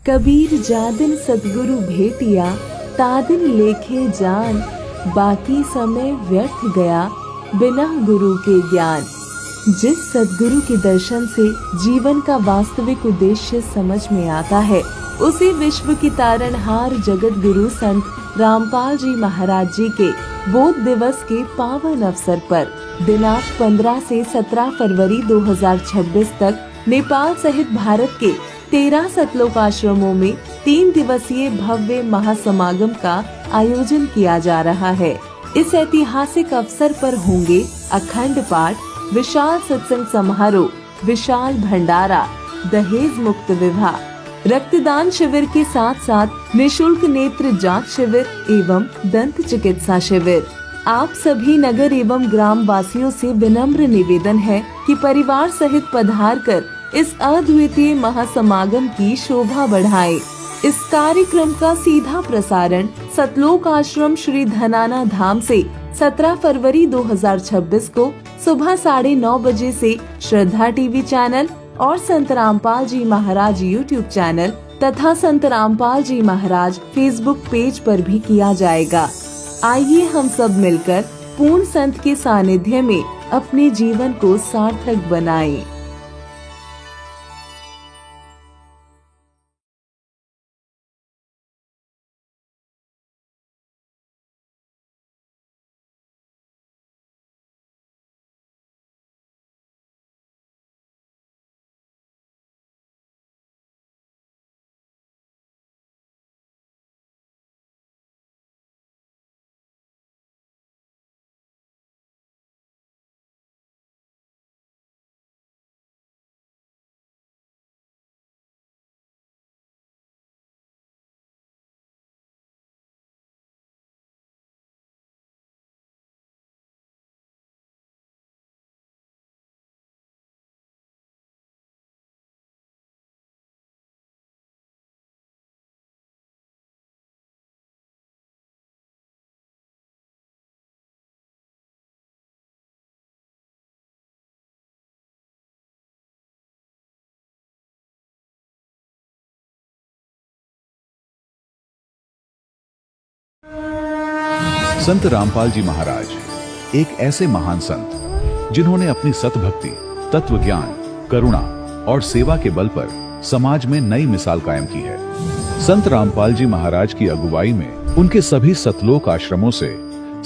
कबीर जादिन सतगुरु भेटिया, तादिन लेखे जान, बाकी समय व्यर्थ गया बिना गुरु के ज्ञान। जिस सतगुरु के दर्शन से जीवन का वास्तविक उद्देश्य समझ में आता है, उसी विश्व की तारणहार जगत गुरु संत रामपाल जी महाराज जी के बोध दिवस के पावन अवसर पर दिनांक 15 से 17 फरवरी 2026 तक नेपाल सहित भारत के 13 सतलोक आश्रमों में 3 दिवसीय भव्य महासमागम का आयोजन किया जा रहा है। इस ऐतिहासिक अवसर पर होंगे अखंड पाठ, विशाल सत्संग समारोह, विशाल भंडारा, दहेज मुक्त विवाह, रक्तदान शिविर के साथ साथ निशुल्क नेत्र जांच शिविर एवं दंत चिकित्सा शिविर। आप सभी नगर एवं ग्राम वासियों से विनम्र निवेदन है कि परिवार सहित पधार कर इस अद्वितीय महासमागम की शोभा बढ़ाएं। इस कार्यक्रम का सीधा प्रसारण सतलोक आश्रम श्री धनाना धाम से 17 फरवरी 2026 को सुबह 9:30 बजे से श्रद्धा टीवी चैनल और संत रामपाल जी महाराज यूट्यूब चैनल तथा संत रामपाल जी महाराज फेसबुक पेज पर भी किया जाएगा। आइए हम सब मिलकर पूर्ण संत के सानिध्य में अपने जीवन को सार्थक बनाएं। संत रामपाल जी महाराज एक ऐसे महान संत जिन्होंने अपनी सतभक्ति, तत्व ज्ञान, करुणा और सेवा के बल पर समाज में नई मिसाल कायम की है। संत रामपाल जी महाराज की अगुवाई में उनके सभी सतलोक आश्रमों से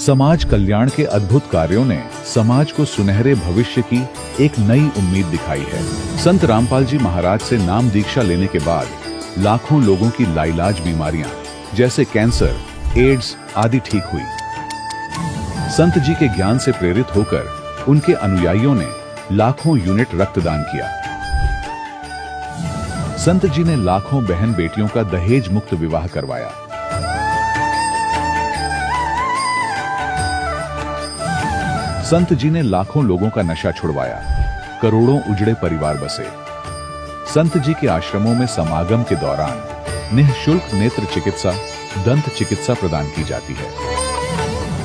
समाज कल्याण के अद्भुत कार्यों ने समाज को सुनहरे भविष्य की एक नई उम्मीद दिखाई है। संत रामपाल जी महाराज से नाम दीक्षा लेने के बाद लाखों लोगों की लाइलाज बीमारियां जैसे कैंसर, एड्स आदि ठीक हुई। संत जी के ज्ञान से प्रेरित होकर उनके अनुयायियों ने लाखों यूनिट रक्तदान किया। संत जी ने लाखों बहन बेटियों का दहेज मुक्त विवाह करवाया। संत जी ने लाखों लोगों का नशा छुड़वाया, करोड़ों उजड़े परिवार बसे। संत जी के आश्रमों में समागम के दौरान निःशुल्क नेत्र चिकित्सा, दंत चिकित्सा प्रदान की जाती है।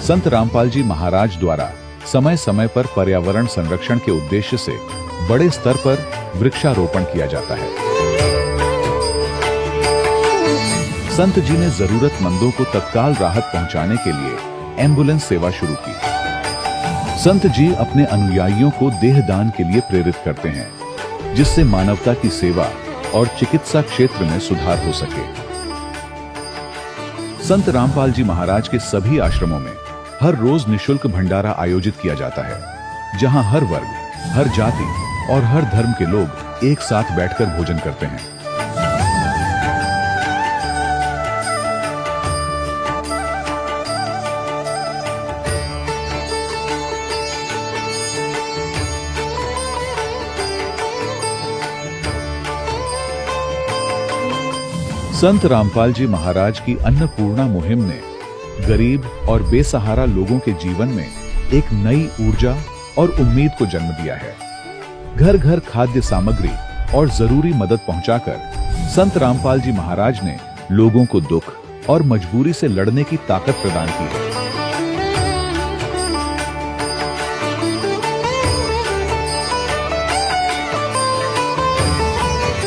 संत रामपाल जी महाराज द्वारा समय समय पर पर्यावरण संरक्षण के उद्देश्य से बड़े स्तर पर वृक्षारोपण किया जाता है। संत जी ने जरूरतमंदों को तत्काल राहत पहुंचाने के लिए एम्बुलेंस सेवा शुरू की। संत जी अपने अनुयायियों को देहदान के लिए प्रेरित करते हैं, जिससे मानवता की सेवा और चिकित्सा क्षेत्र में सुधार हो सके। संत रामपाल जी महाराज के सभी आश्रमों में हर रोज निशुल्क भंडारा आयोजित किया जाता है, जहां हर वर्ग, हर जाति और हर धर्म के लोग एक साथ बैठकर भोजन करते हैं। संत रामपाल जी महाराज की अन्नपूर्णा मुहिम ने गरीब और बेसहारा लोगों के जीवन में एक नई ऊर्जा और उम्मीद को जन्म दिया है। घर घर खाद्य सामग्री और जरूरी मदद पहुंचाकर संत रामपाल जी महाराज ने लोगों को दुख और मजबूरी से लड़ने की ताकत प्रदान की है।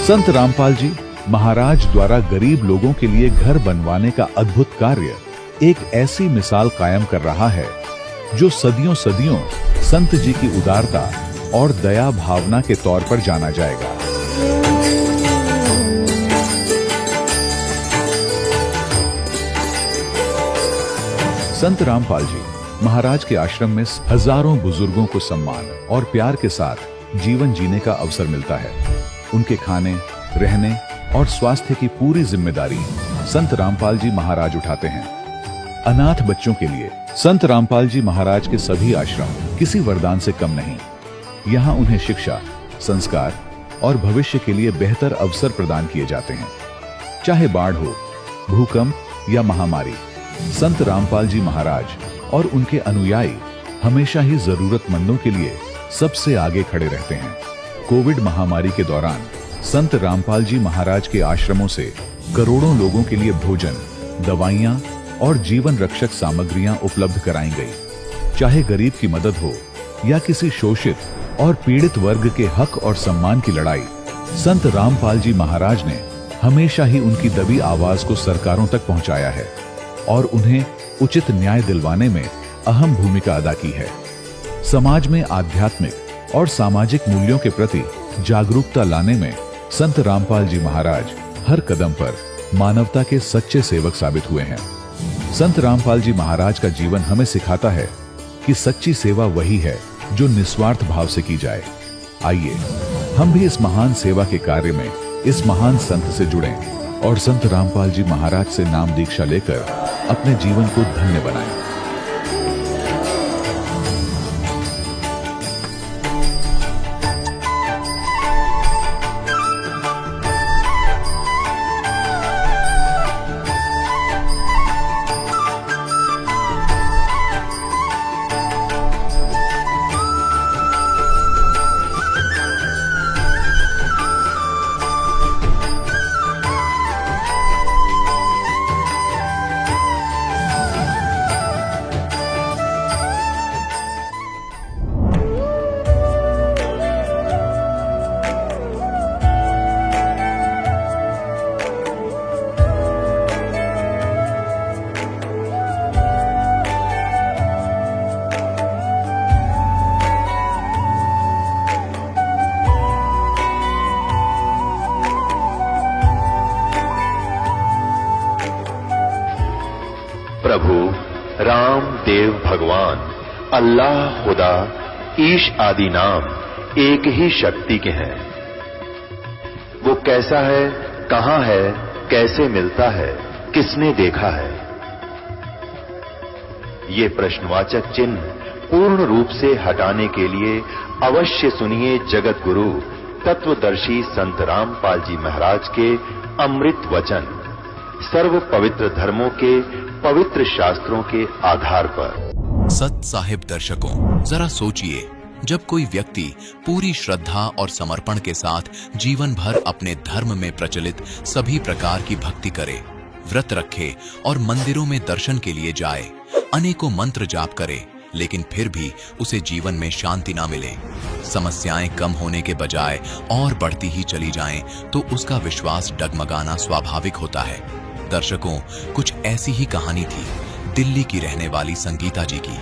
संत रामपाल जी महाराज द्वारा गरीब लोगों के लिए घर बनवाने का अद्भुत कार्य एक ऐसी मिसाल कायम कर रहा है जो सदियों सदियों संत जी की उदारता और दया भावना के तौर पर जाना जाएगा। संत रामपाल जी महाराज के आश्रम में हजारों बुजुर्गों को सम्मान और प्यार के साथ जीवन जीने का अवसर मिलता है। उनके खाने, रहने और स्वास्थ्य की पूरी जिम्मेदारी संत रामपाल जी महाराज उठाते हैं। अनाथ बच्चों के लिए संत रामपाल जी महाराज के सभी आश्रम किसी वरदान से कम नहीं। यहाँ उन्हें शिक्षा, संस्कार और भविष्य के लिए बेहतर अवसर प्रदान किए जाते हैं। चाहे बाढ़ हो, भूकंप या महामारी, संत रामपाल जी महाराज और उनके अनुयायी हमेशा ही जरूरतमंदों के लिए सबसे आगे खड़े रहते हैं। कोविड महामारी के दौरान संत रामपाल जी महाराज के आश्रमों से करोड़ों लोगों के लिए भोजन, दवाइयां और जीवन रक्षक सामग्रियां उपलब्ध कराई गई। चाहे गरीब की मदद हो या किसी शोषित और पीड़ित वर्ग के हक और सम्मान की लड़ाई, संत रामपाल जी महाराज ने हमेशा ही उनकी दबी आवाज को सरकारों तक पहुंचाया है और उन्हें उचित न्याय दिलवाने में अहम भूमिका अदा की है। समाज में आध्यात्मिक और सामाजिक मूल्यों के प्रति जागरूकता लाने में संत रामपाल जी महाराज हर कदम पर मानवता के सच्चे सेवक साबित हुए हैं। संत रामपाल जी महाराज का जीवन हमें सिखाता है कि सच्ची सेवा वही है जो निस्वार्थ भाव से की जाए। आइए हम भी इस महान सेवा के कार्य में इस महान संत से जुड़ें और संत रामपाल जी महाराज से नाम दीक्षा लेकर अपने जीवन को धन्य बनाएं। प्रभु राम देव भगवान अल्लाह खुदा ईश आदि नाम एक ही शक्ति के हैं। वो कैसा है, कहां है, कैसे मिलता है, किसने देखा है? ये प्रश्नवाचक चिन्ह पूर्ण रूप से हटाने के लिए अवश्य सुनिए जगत गुरु तत्वदर्शी संत रामपाल जी महाराज के अमृत वचन, सर्व पवित्र धर्मों के पवित्र शास्त्रों के आधार पर। सत साहिब दर्शकों, जरा सोचिए, जब कोई व्यक्ति पूरी श्रद्धा और समर्पण के साथ जीवन भर अपने धर्म में प्रचलित सभी प्रकार की भक्ति करे, व्रत रखे और मंदिरों में दर्शन के लिए जाए, अनेकों मंत्र जाप करे, लेकिन फिर भी उसे जीवन में शांति ना मिले, समस्याएं कम होने के बजाय और बढ़ती ही चली जाएं, तो उसका विश्वास डगमगाना स्वाभाविक होता है। दर्शकों, कुछ ऐसी ही कहानी थी दिल्ली की रहने वाली संगीता जी की।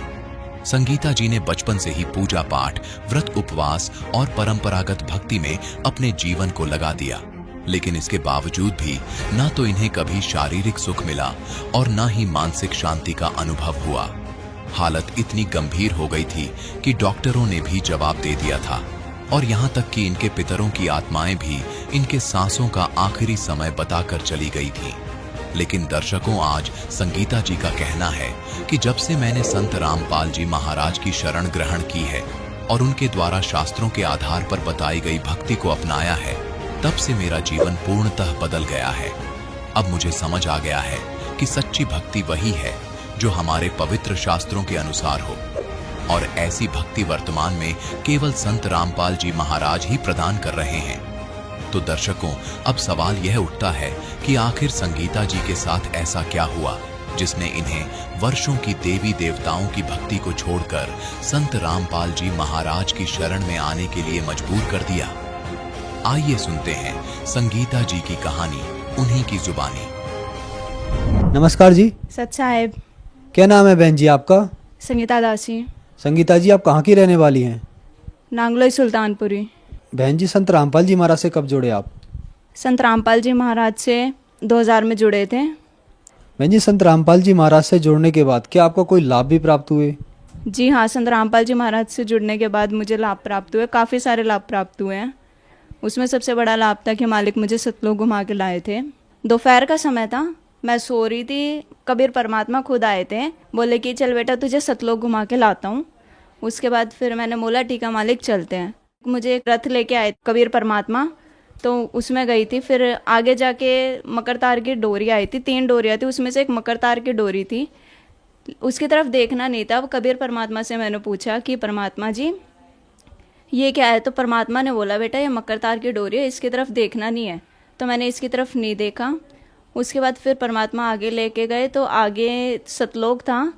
संगीता जी ने बचपन से ही पूजा पाठ, व्रत उपवास और परंपरागत भक्ति में अपने जीवन को लगा दिया, लेकिन इसके बावजूद भी ना तो इन्हें कभी शारीरिक सुख मिला और ना ही मानसिक शांति का अनुभव हुआ। हालत इतनी गंभीर हो गई थी कि डॉक्टरों ने भी जवाब दे दिया था और यहाँ तक कि इनके पितरों की आत्माएं भी इनके सांसों का आखिरी समय बताकर चली गई थी। लेकिन दर्शकों, आज संगीता जी का कहना है कि जब से मैंने संत रामपाल जी महाराज की शरण ग्रहण की है और उनके द्वारा शास्त्रों के आधार पर बताई गई भक्ति को अपनाया है, तब से मेरा जीवन पूर्णतः बदल गया है। अब मुझे समझ आ गया है कि सच्ची भक्ति वही है जो हमारे पवित्र शास्त्रों के अनुसार हो, और ऐसी भक्ति वर्तमान में केवल संत रामपाल जी महाराज ही प्रदान कर रहे हैं। तो दर्शकों, अब सवाल यह उठता है कि आखिर संगीता जी के साथ ऐसा क्या हुआ जिसने इन्हें वर्षों की देवी देवताओं की भक्ति को छोड़कर संत रामपाल जी महाराज की शरण में आने के लिए मजबूर कर दिया। आइए सुनते हैं संगीता जी की कहानी उन्हीं की जुबानी। नमस्कार जी। सच साहेब। क्या नाम है बहन जी आपका? संगीता दासी। संगीता जी, आप कहाँ की रहने वाली हैं? नांगलोई सुल्तानपुरी। बहन जी, संत रामपाल जी महाराज से कब जुड़े आप? संत रामपाल जी महाराज से 2000 में जुड़े थे। बहन जी, संत रामपाल जी महाराज से जुड़ने के बाद क्या आपको कोई लाभ भी प्राप्त हुए? जी हाँ, संत रामपाल जी महाराज से जुड़ने के बाद मुझे लाभ प्राप्त हुए, काफ़ी सारे लाभ प्राप्त हुए हैं। उसमें सबसे बड़ा लाभ था कि मालिक मुझे सतलोक घुमा के लाए थे। दोपहर का समय था, मैं सो रही थी, कबीर परमात्मा खुद आए थे, बोले कि चल बेटा तुझे सतलोक घुमा के लाता हूँ। उसके बाद फिर मैंने बोला ठीक है मालिक चलते हैं। मुझे एक रथ लेके आए कबीर परमात्मा, तो उसमें गई थी। फिर आगे जाके मकर तार की डोरी आई थी, 3 डोरियाँ थी, उसमें से एक मकर तार की डोरी थी। उसकी तरफ देखना नहीं था। अब कबीर परमात्मा से मैंने पूछा कि परमात्मा जी ये क्या है? तो परमात्मा ने बोला बेटा ये मकर तार की डोरी है, इसकी तरफ देखना नहीं है। तो मैंने इसकी तरफ नहीं देखा। उसके बाद फिर परमात्मा आगे लेके गए, तो आगे सतलोक था।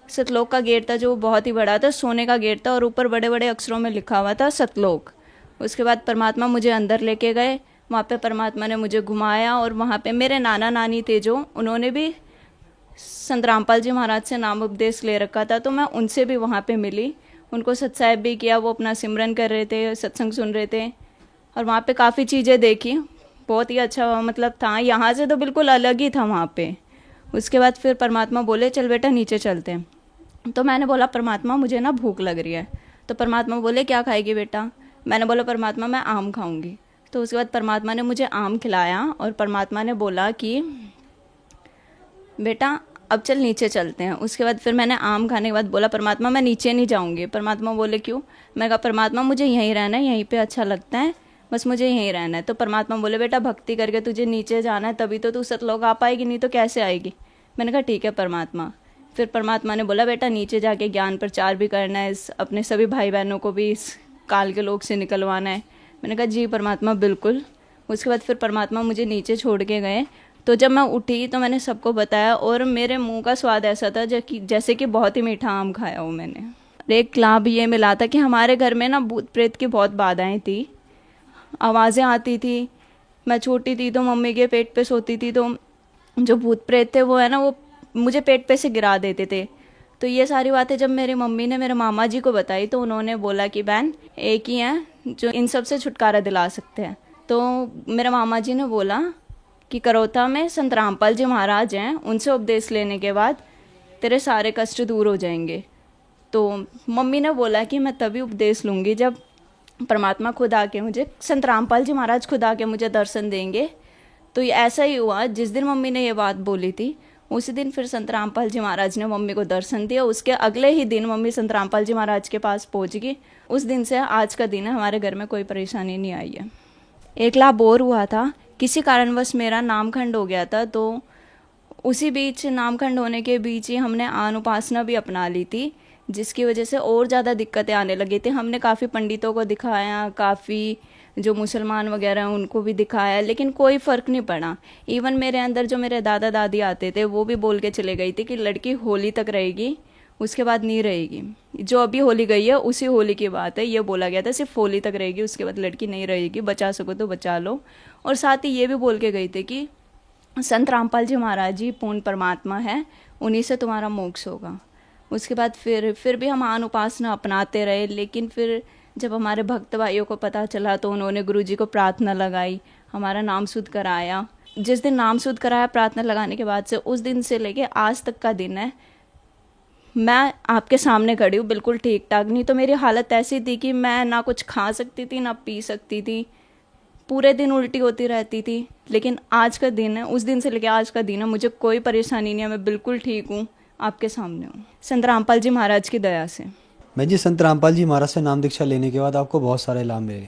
सतलोक का गेट था जो बहुत ही बड़ा था, सोने का गेट था, और ऊपर बड़े बड़े अक्षरों में लिखा हुआ था सतलोक। उसके बाद परमात्मा मुझे अंदर लेके गए। वहाँ पे परमात्मा ने मुझे घुमाया, और वहाँ पे मेरे नाना नानी थे जो, उन्होंने भी संत रामपाल जी महाराज से नाम उपदेश ले रखा था, तो मैं उनसे भी वहाँ पे मिली। उनको सत्साहिब भी किया, वो अपना सिमरन कर रहे थे, सत्संग सुन रहे थे, और वहाँ पे काफ़ी चीज़ें देखी। बहुत ही अच्छा मतलब था, यहाँ से तो बिल्कुल अलग ही था वहाँ पे। उसके बाद फिर परमात्मा बोले चल बेटा नीचे चलते हैं। तो मैंने बोला परमात्मा मुझे ना भूख लग रही है। तो परमात्मा बोले क्या खाएगी बेटा? मैंने बोला परमात्मा मैं आम खाऊंगी। तो उसके बाद परमात्मा ने मुझे आम खिलाया, और परमात्मा ने बोला कि बेटा अब चल नीचे चलते हैं। उसके बाद फिर मैंने आम खाने के बाद बोला परमात्मा मैं नीचे नहीं जाऊंगी। परमात्मा बोले क्यों? मैं कहा परमात्मा मुझे यहीं रहना है, यहीं पे अच्छा लगता है, बस मुझे यहीं रहना है। तो परमात्मा बोले बेटा भक्ति करके तुझे नीचे जाना है, तभी तो तू सतलोक आ पाएगी, नहीं तो कैसे आएगी? मैंने कहा ठीक है परमात्मा। फिर परमात्मा ने बोला बेटा नीचे जाके ज्ञान प्रचार भी करना है, अपने सभी भाई बहनों को भी इस काल के लोक से निकलवाना है। मैंने कहा जी परमात्मा बिल्कुल। उसके बाद फिर परमात्मा मुझे नीचे छोड़ के गए। तो जब मैं उठी तो मैंने सबको बताया, और मेरे मुंह का स्वाद ऐसा था जैसे कि बहुत ही मीठा आम खाया हो मैंने। एक लाभ ये मिला था कि हमारे घर में ना भूत प्रेत की बहुत बाधाएं थी, आवाज़ें आती थी। मैं छोटी थी तो मम्मी के पेट पे सोती थी, तो जो भूत प्रेत थे वो है ना वो मुझे पेट पे से गिरा देते थे। तो ये सारी बातें जब मेरी मम्मी ने मेरे मामा जी को बताई, तो उन्होंने बोला कि बहन एक ही हैं जो इन सब से छुटकारा दिला सकते हैं। तो मेरे मामा जी ने बोला कि करौता में संत रामपाल जी महाराज हैं, उनसे उपदेश लेने के बाद तेरे सारे कष्ट दूर हो जाएंगे। तो मम्मी ने बोला कि मैं तभी उपदेश लूँगी जब परमात्मा खुद आके मुझे, संत रामपाल जी महाराज खुद आके मुझे दर्शन देंगे। तो ये ऐसा ही हुआ। जिस दिन मम्मी ने ये बात बोली थी उसी दिन फिर संत रामपाल जी महाराज ने मम्मी को दर्शन दिया। उसके अगले ही दिन मम्मी संत रामपाल जी महाराज के पास पहुंच गई। उस दिन से आज का दिन है, हमारे घर में कोई परेशानी नहीं आई है। एक लाभ और हुआ था, किसी कारणवश मेरा नामखंड हो गया था, तो उसी बीच नामखंड होने के बीच ही हमने आन उपासना भी अपना ली थी, जिसकी वजह से और ज़्यादा दिक्कतें आने लगी थी। हमने काफ़ी पंडितों को दिखाया, काफ़ी जो मुसलमान वगैरह हैं उनको भी दिखाया, लेकिन कोई फ़र्क नहीं पड़ा। इवन मेरे अंदर जो मेरे दादा दादी आते थे वो भी बोल के चले गई थी कि लड़की होली तक रहेगी, उसके बाद नहीं रहेगी। जो अभी होली गई है उसी होली की बात है, ये बोला गया था सिर्फ होली तक रहेगी, उसके बाद लड़की नहीं रहेगी, बचा सको तो बचा लो। और साथ ही ये भी बोल के गई थी कि संत रामपाल जी महाराज जी पूर्ण परमात्मा है, उन्हीं से तुम्हारा मोक्ष होगा। उसके बाद फिर भी हम आन उपासना अपनाते रहे, लेकिन फिर जब हमारे भक्त भाइयों को पता चला तो उन्होंने गुरुजी को प्रार्थना लगाई, हमारा नाम शुद्ध कराया। जिस दिन नाम शुद्ध कराया प्रार्थना लगाने के बाद से, उस दिन से लेके आज तक का दिन है, मैं आपके सामने खड़ी हूँ बिल्कुल ठीक ठाक। नहीं तो मेरी हालत ऐसी थी कि मैं ना कुछ खा सकती थी ना पी सकती थी, पूरे दिन उल्टी होती रहती थी। लेकिन आज का दिन है, उस दिन से लेके आज का दिन है, मुझे कोई परेशानी नहीं है, मैं बिल्कुल ठीक हूँ, आपके सामने हूँ संत रामपाल जी महाराज की दया से। मैं जी, संत रामपाल जी महाराज से नाम दीक्षा लेने के बाद आपको बहुत सारे लाभ मिले।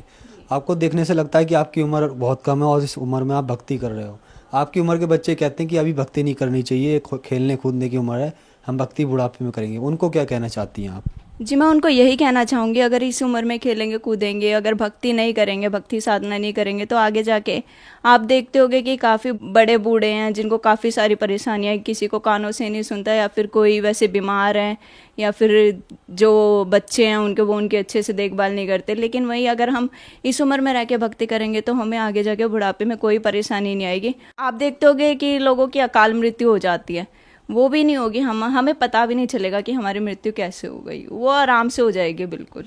आपको देखने से लगता है कि आपकी उम्र बहुत कम है और इस उम्र में आप भक्ति कर रहे हो। आपकी उम्र के बच्चे कहते हैं कि अभी भक्ति नहीं करनी चाहिए, खेलने कूदने की उम्र है, हम भक्ति बुढ़ापे में करेंगे। उनको क्या कहना चाहती हैं आप? जी, मैं उनको यही कहना चाहूँगी, अगर इस उम्र में खेलेंगे कूदेंगे, अगर भक्ति नहीं करेंगे, भक्ति साधना नहीं करेंगे, तो आगे जाके आप देखते होगे कि काफ़ी बड़े बूढ़े हैं जिनको काफ़ी सारी परेशानियाँ हैं, किसी को कानों से नहीं सुनता, या फिर कोई वैसे बीमार हैं, या फिर जो बच्चे हैं उनके वो उनकी अच्छे से देखभाल नहीं करते। लेकिन वही अगर हम इस उम्र में रह के भक्ति करेंगे तो हमें आगे जाके बुढ़ापे में कोई परेशानी नहीं आएगी। आप देखते होगे कि लोगों की अकाल मृत्यु हो जाती है, वो भी नहीं होगी, हमें पता भी नहीं चलेगा कि हमारी मृत्यु कैसे हो गई, वो आराम से हो जाएगी बिल्कुल।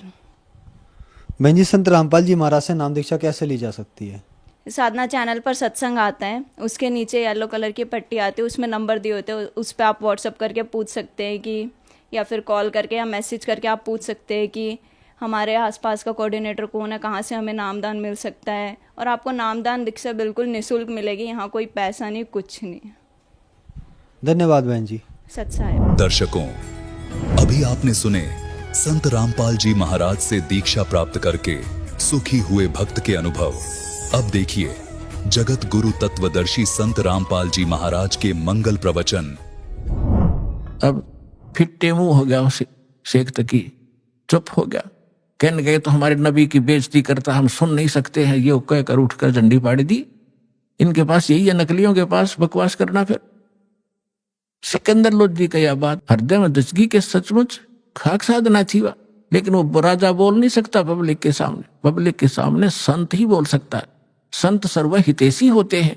बहन जी, संत रामपाल जी महाराज से नाम दीक्षा कैसे ली जा सकती है? साधना चैनल पर सत्संग आता है, उसके नीचे येलो कलर की पट्टी आती है, उसमें नंबर दिए होते हैं, उस पर आप व्हाट्सअप करके पूछ सकते हैं कि, या फिर कॉल करके या मैसेज करके आप पूछ सकते हैं कि हमारे आसपास का कोऑर्डिनेटर कौन है, कहाँ से हमें नामदान मिल सकता है। और आपको नामदान दीक्षा बिल्कुल निःशुल्क मिलेगी, यहाँ कोई पैसा नहीं, कुछ नहीं। धन्यवाद बहन जी। सत साहिब। दर्शकों, अभी आपने सुने संत रामपाल जी महाराज से दीक्षा प्राप्त करके सुखी हुए भक्त के अनुभव। अब देखिए जगत गुरु तत्वदर्शी संत रामपाल जी महाराज के मंगल प्रवचन। अब फिर टेमू हो गया उसे शेख तकी, चुप हो गया। कहने गए तो हमारे नबी की बेइज्जती करता, हम सुन नहीं सकते हैं, ये कहकर उठकर झंडी पाड़ दी। इनके पास यही है, नकलियों के पास बकवास करना। फिर सिकंदर लोधी का यह बात हृदय में दचगी के सचमुच खाक साधना थी वह, लेकिन वो राजा बोल नहीं सकता पब्लिक के सामने। पब्लिक के सामने संत ही बोल सकता है। संत सर्व हितैषी होते हैं,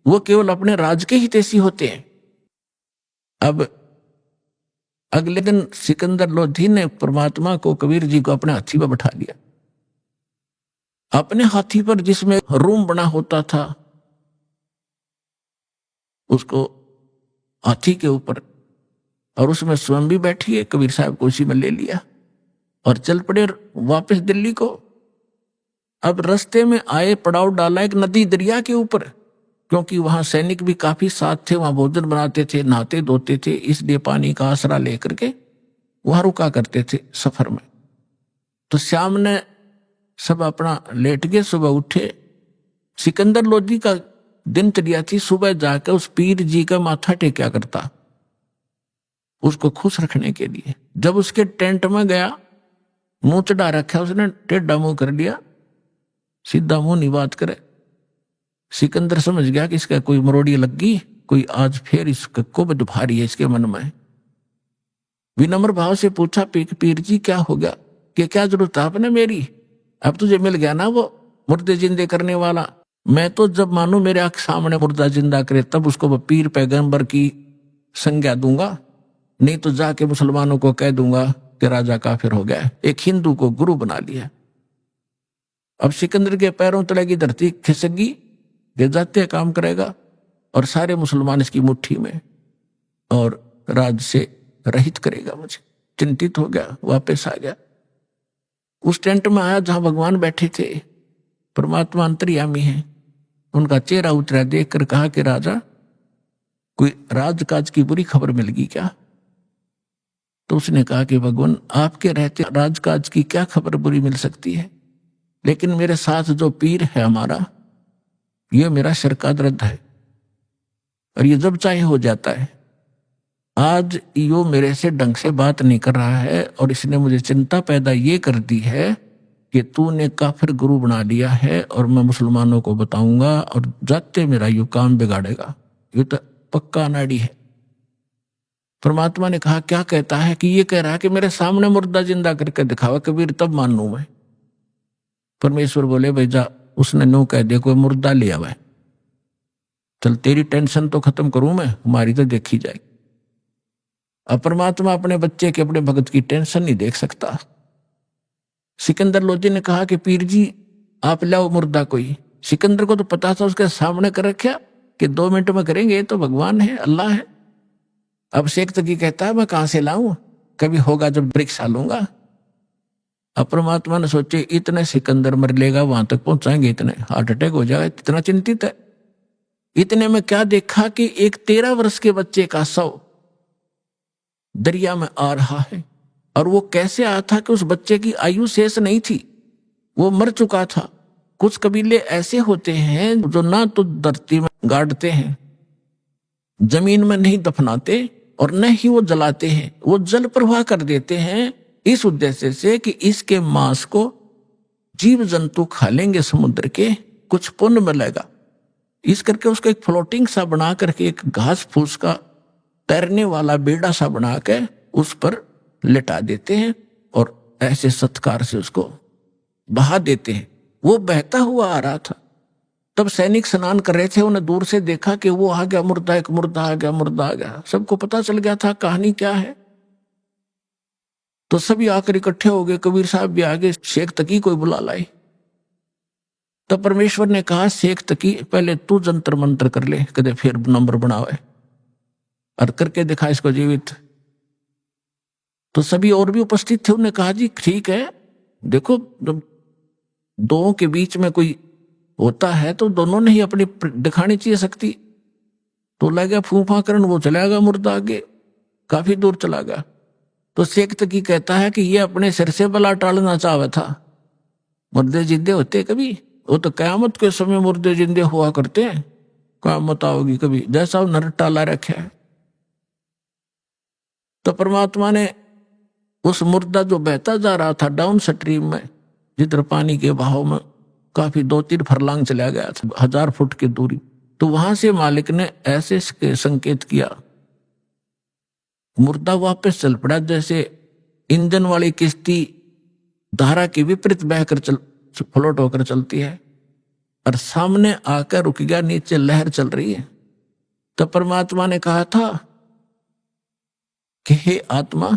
वो केवल अपने राज के हितैषी होते हैं। अब अगले दिन सिकंदर लोधी ने परमात्मा को, कबीर जी को अपने हाथी पर बैठा लिया। अपने हाथी पर जिसमें रूम बना होता था, उसको हाथी के ऊपर, और उसमें स्वयं भी बैठी है, कबीर साहब को उसी में ले लिया और चल पड़े वापस दिल्ली को। अब रास्ते में आए, पड़ाव डाला एक नदी दरिया के ऊपर, क्योंकि वहां सैनिक भी काफी साथ थे, वहां भोजन बनाते थे, नहाते धोते थे, इसलिए पानी का आसरा लेकर के वहां रुका करते थे सफर में। तो शाम ने सब अपना लेट गए, सुबह उठे। सिकंदर लोधी का दिनचर्या थी सुबह जाकर उस पीर जी का माथा टेक्या करता, उसको खुश रखने के लिए। जब उसके टेंट में गया, मुंह चढ़ा रखा उसने, टेढ़ा मुंह कर लिया, सीधा मुंह नहीं बात करे। सिकंदर समझ गया कि इसका कोई मरोड़ी लग गई, कोई आज फिर इसका कुबद भारी है इसके मन में। विनम्र भाव से पूछा, पीर जी क्या हो गया, कि क्या जरूरत है आपने मेरी? अब तुझे मिल गया ना वो मुर्दे जिंदे करने वाला। मैं तो जब मानू मेरे आंख सामने मुर्दा जिंदा करे तब उसको वो पीर पैगंबर की संज्ञा दूंगा, नहीं तो जाके मुसलमानों को कह दूंगा कि राजा काफिर हो गया, एक हिंदू को गुरु बना लिया। अब सिकंदर के पैरों तले की धरती खिसकी, गिर जाते काम करेगा, और सारे मुसलमान इसकी मुट्ठी में, और राज से रहित करेगा मुझे। चिंतित हो गया, वापस आ गया। उस टेंट में आया जहां भगवान बैठे थे, परमात्मा अंतर्यामी है। उनका चेहरा उतरा, देख कर कहा कि राजा, कोई राजकाज की बुरी खबर मिल गई क्या? तो उसने कहा कि भगवान, आपके रहते राजकाज की क्या खबर बुरी मिल सकती है, लेकिन मेरे साथ जो पीर है हमारा, ये मेरा सिर का दर्द है, और ये जब चाहे हो जाता है। आज यो मेरे से ढंग से बात नहीं कर रहा है, और इसने मुझे चिंता पैदा ये कर दी है कि तूने काफिर गुरु बना लिया है, और मैं मुसलमानों को बताऊंगा, और जाते मेरा यू काम बिगाड़ेगा। ये तो पक्का नाड़ी है। परमात्मा ने कहा, क्या कहता है? कि ये कह रहा है कि मेरे सामने मुर्दा जिंदा करके दिखावा कबीर, तब मानू मैं। परमेश्वर बोले, भाई जा, उसने नो कह दिया कोई मुर्दा ले आवा, चल तेरी टेंशन तो खत्म करूं मैं, हमारी तो देखी जाएगी। अब परमात्मा अपने बच्चे के, अपने भगत की टेंशन नहीं देख सकता। सिकंदर लोधी ने कहा कि पीर जी आप लाओ मुर्दा कोई। सिकंदर को तो पता था, उसके सामने कर रखा कि 2 मिनट में करेंगे, तो भगवान है, अल्लाह है। अब शेख तकी कहता है, मैं कहां से लाऊं, कभी होगा जब परीक्षा लूंगा। अब परमात्मा ने सोचे, इतने सिकंदर मर लेगा, वहां तक पहुंचाएंगे, इतने हार्ट अटैक हो जाएगा, इतना चिंतित है। इतने में क्या देखा कि एक 13 वर्ष के बच्चे का शव दरिया में आ रहा है। और वो कैसे आया था कि उस बच्चे की आयु शेष नहीं थी, वो मर चुका था। कुछ कबीले ऐसे होते हैं जो ना तो धरती में गाड़ते हैं, जमीन में नहीं दफनाते, और न ही वो जलाते हैं, वो जल प्रवाह कर देते हैं, इस उद्देश्य से कि इसके मांस को जीव जंतु खा लेंगे समुद्र के, कुछ पुण्य मिलेगा। इस करके उसको एक फ्लोटिंग सा बना करके, एक घास फूस का तैरने वाला बेड़ा सा बना के उस पर लिटा देते हैं और ऐसे सत्कार से उसको बहा देते हैं। वो बहता हुआ आ रहा था, तब सैनिक स्नान कर रहे थे, उन्हें दूर से देखा कि वो आ गया मुर्दा, एक मुर्दा आ गया, मुर्दा आ गया। सबको पता चल गया था कहानी क्या है, तो सभी आकर इकट्ठे हो गए। कबीर साहब भी आगे शेख तकी कोई बुला लाए। तब परमेश्वर ने कहा, शेख तकी पहले तू जंतर मंत्र कर ले, कदे फिर नंबर बनावे और करके दिखा इसको जीवित। तो सभी और भी उपस्थित थे, उन्होंने कहा जी ठीक है, देखो दो के बीच में कोई होता है तो दोनों ने ही अपनी दिखानी चाहिए शक्ति। तो लगा फूफा करन, वो चला गया मुर्दा आगे, काफी दूर चला गया। तो शेख तकी कहता है कि ये अपने सिर से बला टालना चाहता था। मुर्दे जिंदे होते कभी, वो तो कयामत के समय मुर्दे जिंदे हुआ करते हैं, कयामत आओगी कभी, जैसा वो नर टाला रखा है। तो परमात्मा ने उस मुर्दा जो बहता जा रहा था डाउन स्ट्रीम में, जिधर पानी के बहाव में काफी 2-3 फरलांग चला गया था, 1000 फुट की दूरी, तो वहां से मालिक ने ऐसे संकेत किया, मुर्दा वापस चल पड़ा, जैसे इंजन वाली किश्ती धारा के विपरीत बहकर फ्लोट होकर चलती है, और सामने आकर रुक गया, नीचे लहर चल रही है। तो परमात्मा ने कहा था कि हे आत्मा,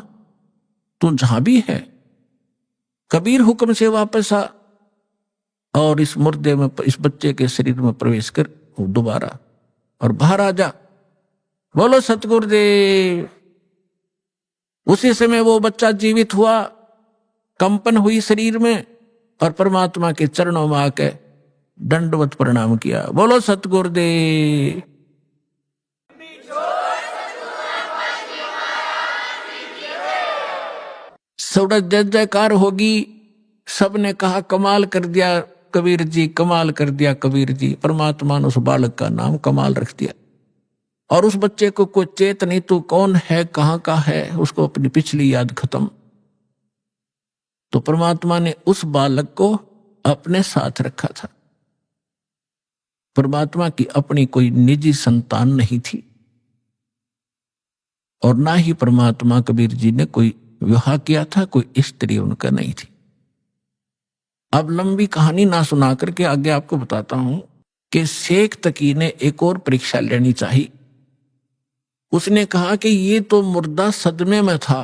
तू जहां भी है, कबीर हुक्म से वापस आ और इस मुर्दे में, इस बच्चे के शरीर में प्रवेश कर दोबारा और बाहर आ जा। बोलो सतगुरुदेव। उसी समय वो बच्चा जीवित हुआ, कंपन हुई शरीर में, और परमात्मा के चरणों में आके दंडवत प्रणाम किया। बोलो सतगुरुदेव। सौड़ा जय जयकार होगी। सबने कहा कमाल कर दिया कबीर जी, कमाल कर दिया कबीर जी। परमात्मा ने उस बालक का नाम कमाल रख दिया, और उस बच्चे को कोई चेत नहीं, तू कौन है, कहां का है, उसको अपनी पिछली याद खत्म। तो परमात्मा ने उस बालक को अपने साथ रखा था। परमात्मा की अपनी कोई निजी संतान नहीं थी, और ना ही परमात्मा कबीर जी ने कोई विवाह किया था, कोई स्त्री उनका नहीं थी। अब लंबी कहानी ना सुना करके आगे आपको बताता हूं कि शेख तकी ने एक और परीक्षा लेनी चाहिए। उसने कहा कि ये तो मुर्दा सदमे में था,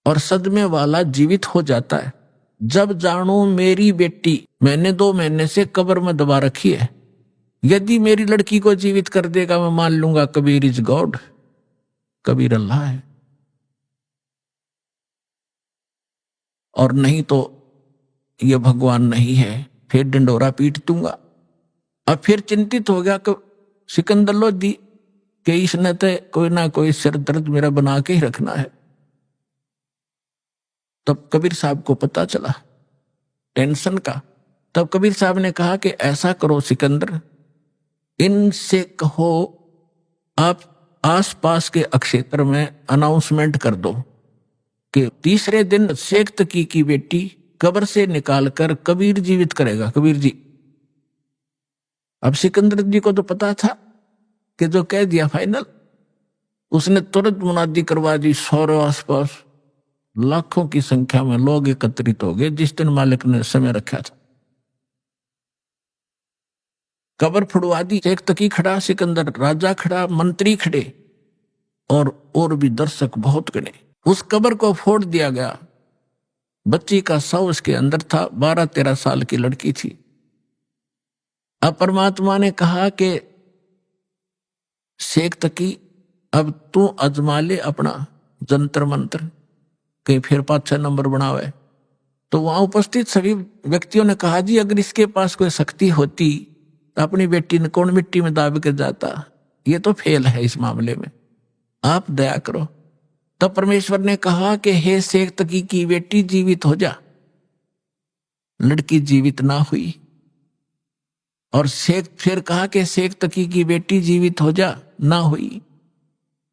और सदमे वाला जीवित हो जाता है। जब जानू मेरी बेटी मैंने 2 महीने से कब्र में दबा रखी है, यदि मेरी लड़की को जीवित कर देगा, मैं मान लूंगा कबीर इज गॉड, कबीर अल्लाह है, और नहीं तो ये भगवान नहीं है, फिर डंडोरा पीट दूंगा। अब फिर चिंतित हो गया कि सिकंदर लोधी कि इसने तो कोई ना कोई सिर दर्द मेरा बना के ही रखना है। तब कबीर साहब को पता चला टेंशन का। तब कबीर साहब ने कहा कि ऐसा करो सिकंदर, इनसे कहो आप आसपास के अक्षेत्र में अनाउंसमेंट कर दो कि तीसरे दिन शेख तकी की बेटी कब्र से निकालकर कबीर जीवित करेगा, कबीर जी। अब सिकंदर जी को तो पता था कि जो कह दिया फाइनल, उसने तुरंत मुनादी करवा दी। सौरे आसपास लाखों की संख्या में लोग एकत्रित हो गए जिस दिन मालिक ने समय रखा था। कब्र फुड़वा दी, शेख तकी खड़ा, सिकंदर राजा खड़ा, मंत्री खड़े, और भी दर्शक बहुत गणे। उस कब्र को फोड़ दिया गया। बच्ची का शव उसके अंदर था, 12-13 साल की लड़की थी। अब परमात्मा ने कहा कि शेख तकी अब तू अजमा ले अपना जंतर मंत्र, कहीं फिर 5-6 नंबर बनावे। तो वहां उपस्थित सभी व्यक्तियों ने कहा जी अगर इसके पास कोई शक्ति होती तो अपनी बेटी ने कौन मिट्टी में दाब के जाता, ये तो फेल है इस मामले में, आप दया करो। तब परमेश्वर ने कहा कि हे शेख तकी की बेटी जीवित हो जा। लड़की जीवित ना हुई, और शेख फिर कहा कि शेख तकी की बेटी जीवित हो जा, ना हुई।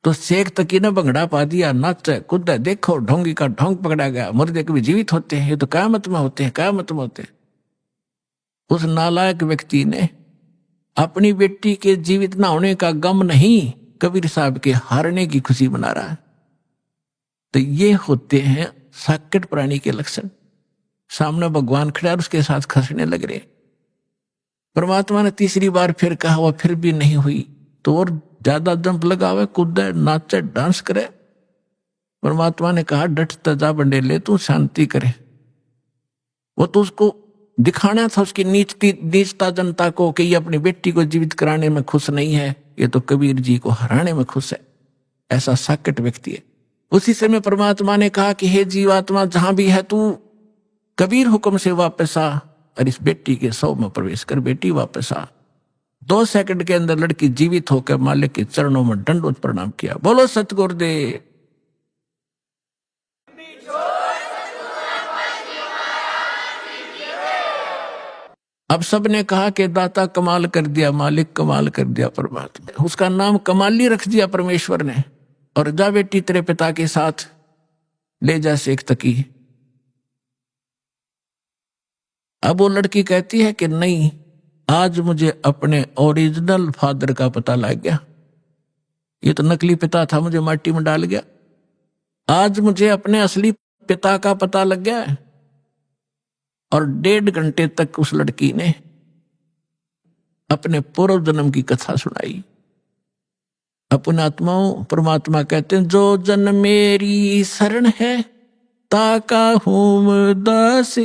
तो शेख तकी ने भंगड़ा पा दिया, नाचे कूदे, देखो ढोंगी का ढोंग पकड़ा गया, मुर्दे कभी जीवित होते हैं, ये तो क़यामत में होते हैं, क़यामत में होते हैं। उस नालायक व्यक्ति ने अपनी बेटी के जीवित ना होने का गम नहीं, कबीर साहब के हारने की खुशी मना रहा है। तो ये होते हैं साकेट प्राणी के लक्षण। सामने भगवान खड़ा और उसके साथ खसने लग रहे। परमात्मा ने तीसरी बार फिर कहा, वह फिर भी नहीं हुई, तो और ज्यादा जंप लगावे, कूदे, नाचे, डांस करे। परमात्मा ने कहा, डट तजा बंडे ले, तू शांति करे। वो तो उसको दिखाना था उसकी नीचता जनता को कि ये अपनी बेटी को जीवित कराने में खुश नहीं है, ये तो कबीर जी को हराने में खुश है। ऐसा साकेट व्यक्ति है। उसी समय परमात्मा ने कहा कि हे जीवात्मा, जहां भी है तू कबीर हुक्म से वापस आ और इस बेटी के सौ में प्रवेश कर। बेटी वापस आ। 2 सेकंड के अंदर लड़की जीवित होकर मालिक के चरणों में दंडवत प्रणाम किया। बोलो सतगुरुदेव। अब सबने कहा कि दाता कमाल कर दिया, मालिक कमाल कर दिया। परमात्मा उसका नाम कमाली रख दिया परमेश्वर ने। और जा बेटी तेरे पिता के साथ ले जा शेख तकी। अब वो लड़की कहती है कि नहीं, आज मुझे अपने ओरिजिनल फादर का पता लग गया, ये तो नकली पिता था, मुझे माटी में डाल गया। आज मुझे अपने असली पिता का पता लग गया है। और 1.5 घंटे तक उस लड़की ने अपने पूर्व जन्म की कथा सुनाई। अपने आत्माओं, परमात्मा कहते हैं, जो जन मेरी शरण है ताका हूं दास,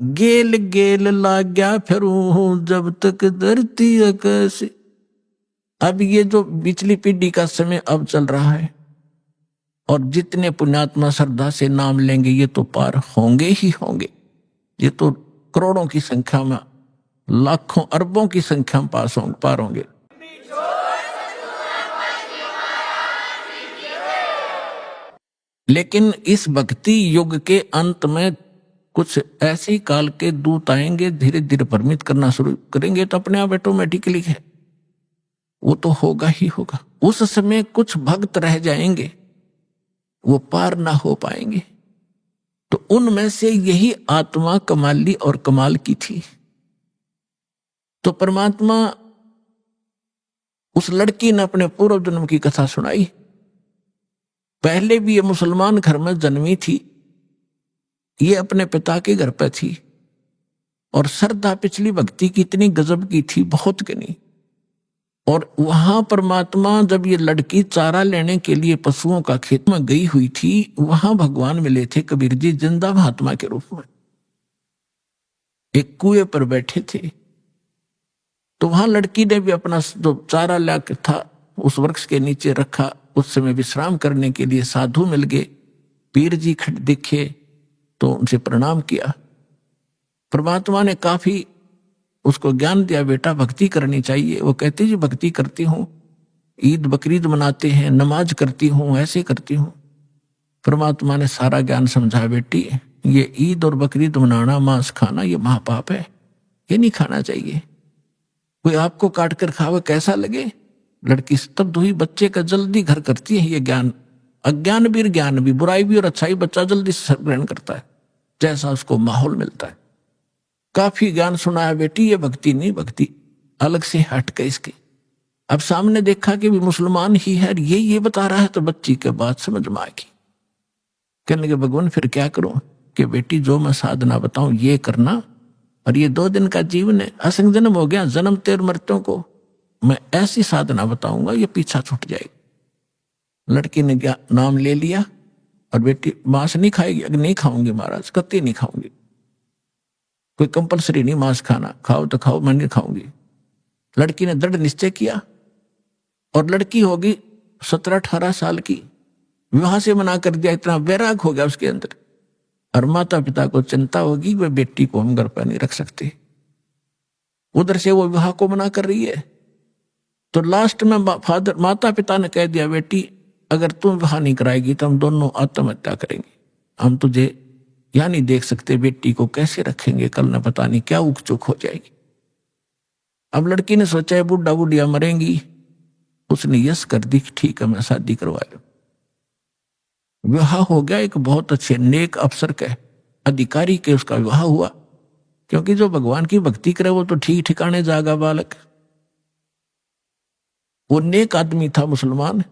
गेल गेल लाग्या फिरूं जब तक धरती आकाश। अब ये जो पिछली पीढ़ी का समय अब चल रहा है, और जितने पुण्यात्मा श्रद्धा से नाम लेंगे ये तो पार होंगे ही होंगे। ये तो करोड़ों की संख्या में, लाखों अरबों की संख्या में पार होंगे। लेकिन इस भक्ति युग के अंत में कुछ ऐसे काल के दूत आएंगे, धीरे धीरे भ्रमित करना शुरू करेंगे, तो अपने आप ऑटोमेटिकली है, वो तो होगा ही होगा। उस समय कुछ भक्त रह जाएंगे, वो पार ना हो पाएंगे। तो उनमें से यही आत्मा कमाली और कमाल की थी। तो परमात्मा उस लड़की ने अपने पूर्व जन्म की कथा सुनाई। पहले भी ये मुसलमान घर में जन्मी थी, ये अपने पिता के घर पे थी, और श्रद्धा पिछली भक्ति की इतनी गजब की थी, बहुत गनी। और वहां परमात्मा, जब ये लड़की चारा लेने के लिए पशुओं का खेत में गई हुई थी, वहां भगवान मिले थे कबीर जी जिंदा महात्मा के रूप में। एक कुएं पर बैठे थे, तो वहां लड़की ने भी अपना जो चारा लाकर था उस वृक्ष के नीचे रखा। उस समय विश्राम करने के लिए साधु मिल गए, पीर जी खड़े दिखे तो उनसे प्रणाम किया। परमात्मा ने काफी उसको ज्ञान दिया, बेटा भक्ति करनी चाहिए। वो कहती जी भक्ति करती हूँ, ईद बकरीद मनाते हैं, नमाज करती हूँ, ऐसे करती हूँ। परमात्मा ने सारा ज्ञान समझाया, बेटी ये ईद और बकरीद मनाना, मांस खाना, ये महापाप है, ये नहीं खाना चाहिए। कोई आपको काट कर खावे कैसा लगे? लड़की स्तब्ध हुई। बच्चे का जल्दी घर करती है ये ज्ञान, अज्ञान भी ज्ञान भी, बुराई भी और अच्छाई बच्चा जल्दी से ग्रहण करता है, जैसा उसको माहौल मिलता है। काफी ज्ञान सुनाया, बेटी ये भक्ति नहीं, भक्ति अलग से हट के इसकी। अब सामने देखा कि भी मुसलमान ही है, ये बता रहा है, तो बच्ची के बात समझ में आएगी। कहने के भगवान फिर क्या करूं? कि बेटी जो मैं साधना बताऊं ये करना, और ये 2 दिन का जीवन है, असंग जन्म हो गया, जन्म तेर मृत्यों को मैं ऐसी साधना बताऊंगा ये पीछा छूट जाएगी। लड़की ने नाम ले लिया, और बेटी मांस नहीं खाएगी। अगर नहीं खाऊंगी महाराज, कत्ती नहीं खाऊंगी, कोई कंपलसरी नहीं मांस खाना, खाओ तो खाओ, मैं नहीं खाऊंगी। लड़की ने दृढ़ निश्चय किया, और लड़की होगी 17-18 साल की, विवाह से मना कर दिया। इतना वैराग हो गया उसके अंदर, और माता पिता को चिंता होगी वे बेटी को हम घर पर नहीं रख सकते। उधर से वो विवाह को मना कर रही है। तो लास्ट में माता पिता ने कह दिया, बेटी अगर तुम विवाह नहीं कराएगी तो हम दोनों आत्महत्या करेंगे, हम तुझे या नहीं देख सकते, बेटी को कैसे रखेंगे, कल न पता नहीं क्या उक चुक हो जाएगी। अब लड़की ने सोचा है बुढ़ा बुढ़िया मरेंगी, उसने यस कर दी कि ठीक है मैं शादी करवा लूं। विवाह हो गया, एक बहुत अच्छे नेक अफसर के अधिकारी के उसका विवाह हुआ, क्योंकि जो भगवान की भक्ति करे वो तो ठीक ठिकाने जागा बालक। वो नेक आदमी था, मुसलमान,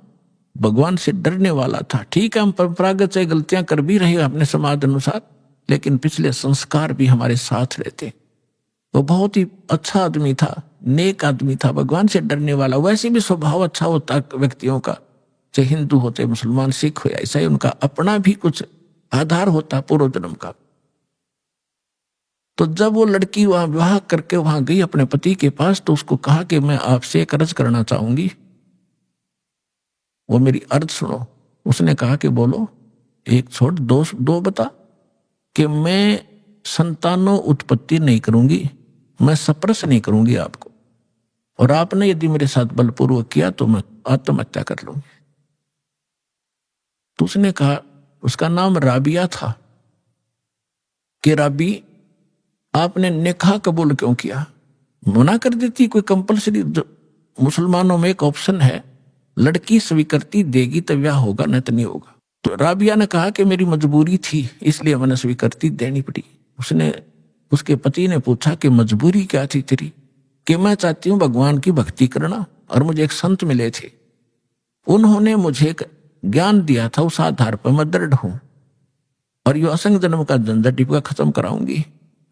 भगवान से डरने वाला था। ठीक है हम परंपरागत से गलतियां कर भी रहे अपने समाज अनुसार, लेकिन पिछले संस्कार भी हमारे साथ रहते। वो बहुत ही अच्छा आदमी था, नेक आदमी था, भगवान से डरने वाला। वैसे भी स्वभाव अच्छा होता व्यक्तियों का, चाहे हिंदू होते, मुसलमान, सिख हो, ऐसा ही उनका अपना भी कुछ आधार होता पूर्व जन्म का। तो जब वो लड़की वहां विवाह करके वहां गई अपने पति के पास, तो उसको कहा कि मैं आपसे एक अर्ज करना चाहूंगी, वो मेरी अर्ज सुनो। उसने कहा कि बोलो, एक छोड़ दो बता। कि मैं संतानों उत्पत्ति नहीं करूंगी, मैं सप्रस नहीं करूंगी आपको, और आपने यदि मेरे साथ बलपूर्वक किया तो मैं आत्महत्या कर लूंगी। तो उसने कहा, उसका नाम राबिया था, कि राबी आपने निकाह कबूल क्यों किया? मना कर देती, कोई कंपलसरी मुसलमानों में एक ऑप्शन है, लड़की स्वीकृति देगी तो ब्याह होगा, नहीं तो नहीं होगा। तो राबिया ने कहा कि मेरी मजबूरी थी इसलिए मैंने स्वीकृति देनी पड़ी। उसके पति ने पूछा कि मजबूरी क्या थी तेरी? कि मैं चाहती हूं भगवान की भक्ति करना, और मुझे एक संत मिले थे, उन्होंने मुझे एक ज्ञान दिया था, उस आधार पर मैं दृढ़ हूं, और यो असंग जन्म का झंझट का खत्म कराऊंगी,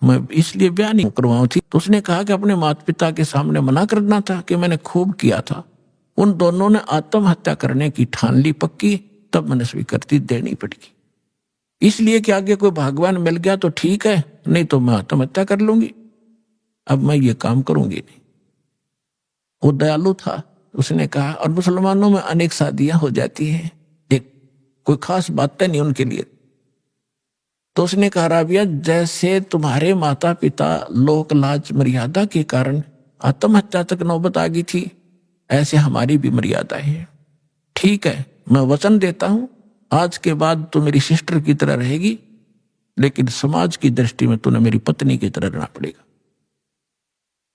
मैं इसलिए ब्याह नहीं करवाऊं थी। तो उसने कहा कि अपने माता पिता के सामने मना करना था कि मैंने खूब किया था। उन दोनों ने आत्महत्या करने की ठान ली पक्की, तब मैंने स्वीकृति देनी पड़ेगी। इसलिए कि आगे कोई भगवान मिल गया तो ठीक है, नहीं तो मैं आत्महत्या कर लूंगी, अब मैं ये काम करूंगी नहीं। वो दयालु था, उसने कहा। और मुसलमानों में अनेक शादियां हो जाती हैं, एक कोई खास बात नहीं उनके लिए। तो उसने कहा, राबिया जैसे तुम्हारे माता पिता लोक लाज मर्यादा के कारण आत्महत्या तक नौबत आ गई थी, ऐसे हमारी भी मर्यादा है। ठीक है, मैं वचन देता हूं आज के बाद तो मेरी सिस्टर की तरह रहेगी, लेकिन समाज की दृष्टि में तूने मेरी पत्नी की तरह रहना पड़ेगा,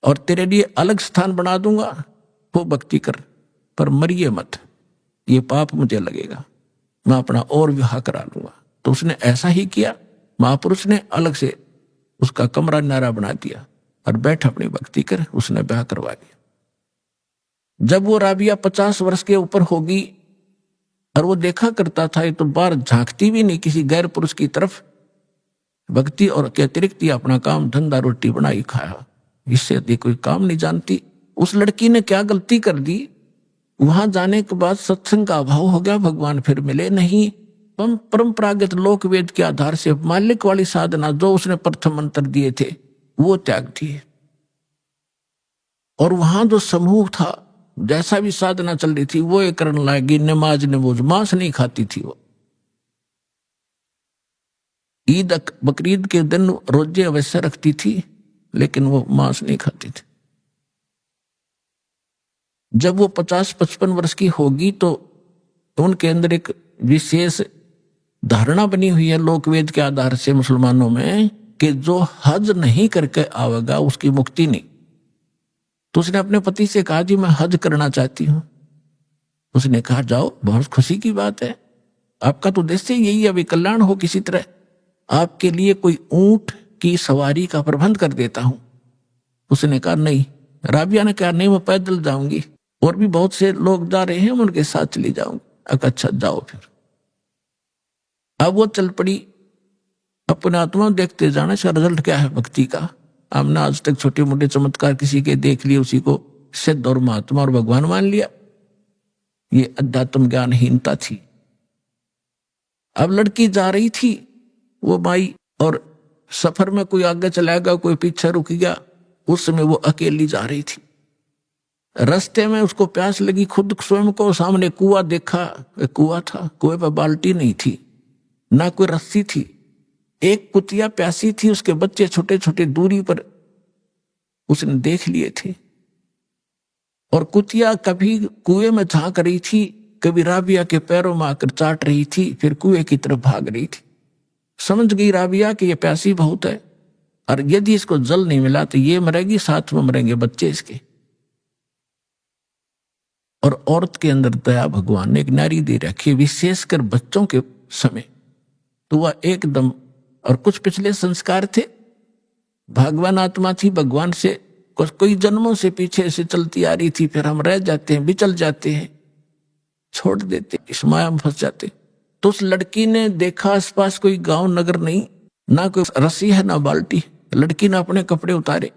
और तेरे लिए अलग स्थान बना दूंगा, वो भक्ति कर, पर मरिए मत, ये पाप मुझे लगेगा, मैं अपना और विवाह करा लूंगा। तो उसने ऐसा ही किया। महापुरुष ने अलग से उसका कमरा नारा बना दिया और बैठ अपनी भक्ति कर, उसने ब्याह करवा दिया। जब वो राबिया 50 वर्ष के ऊपर होगी, और वो देखा करता था, ये तो बाहर झांकती भी नहीं किसी गैर पुरुष की तरफ, भक्ति और के अतिरिक्त अपना काम धंधा रोटी बनाई खाया, इससे अधिक कोई काम नहीं जानती। उस लड़की ने क्या गलती कर दी? वहां जाने के बाद सत्संग का अभाव हो गया, भगवान फिर मिले नहीं। परंपरागत लोक वेद के आधार से मालिक वाली साधना जो उसने प्रथम मंत्र दिए थे वो त्याग दिए, और वहां जो समूह था, जैसा भी साधना चल रही थी वो ये करने लगी। नमाज नमोज, मांस नहीं खाती थी वो। ईद बकरीद के दिन रोजे अवश्य रखती थी, लेकिन वो मांस नहीं खाती थी। जब वो 50-55 वर्ष की होगी तो उनके अंदर एक विशेष धारणा बनी हुई है लोकवेद के आधार से मुसलमानों में, कि जो हज नहीं करके आवेगा उसकी मुक्ति नहीं। तो उसने अपने पति से कहा, जी मैं हज करना चाहती हूं। उसने कहा, जाओ, बहुत खुशी की बात है, आपका तो उद्देश्य यही है, अभी कल्याण हो किसी तरह, आपके लिए कोई ऊंट की सवारी का प्रबंध कर देता हूं। उसने कहा नहीं। राबिया ने कहा, नहीं मैं पैदल जाऊंगी, और भी बहुत से लोग जा रहे हैं, उनके साथ चली जाऊंगी। अच्छा जाओ फिर। अब वो चल पड़ी अपने आत्मा देखते जाना, इसका रिजल्ट क्या है भक्ति का। हमने आज तक छोटे मोटे चमत्कार किसी के देख लिए, उसी को सिद्ध और महात्मा और भगवान मान लिया, ये अध्यात्म ज्ञानहीनता थी। अब लड़की जा रही थी, वो माई, और सफर में कोई आगे चला गया, कोई पीछे रुक गया, उस समय वो अकेली जा रही थी। रास्ते में उसको प्यास लगी, खुद स्वयं को सामने कुआं देखा, कुआं था, कुएं पर बाल्टी नहीं थी, ना कोई रस्सी थी। एक कुतिया प्यासी थी, उसके बच्चे छोटे छोटे दूरी पर उसने देख लिए थे, और कुतिया कभी कुएं में झांक रही थी, कभी राबिया के पैरों में आकर चाट रही थी, फिर कुएं की तरफ भाग रही थी। समझ गई राबिया कि ये प्यासी बहुत है, और यदि इसको जल नहीं मिला तो ये मरेगी, साथ में मरेंगे बच्चे इसके। और औरत के अंदर दया भगवान ने एक नारी दे रखी है, विशेषकर बच्चों के समय। तो वह एकदम, और कुछ पिछले संस्कार थे, भगवान आत्मा थी, भगवान से कोई जन्मों से पीछे से चलती आ रही थी, फिर हम रह जाते हैं, बिचल जाते हैं, छोड़ देते, इस माया में फंस जाते। तो उस लड़की ने देखा आसपास कोई गांव नगर नहीं, ना कोई रस्सी है ना बाल्टी। लड़की ने अपने कपड़े उतारे,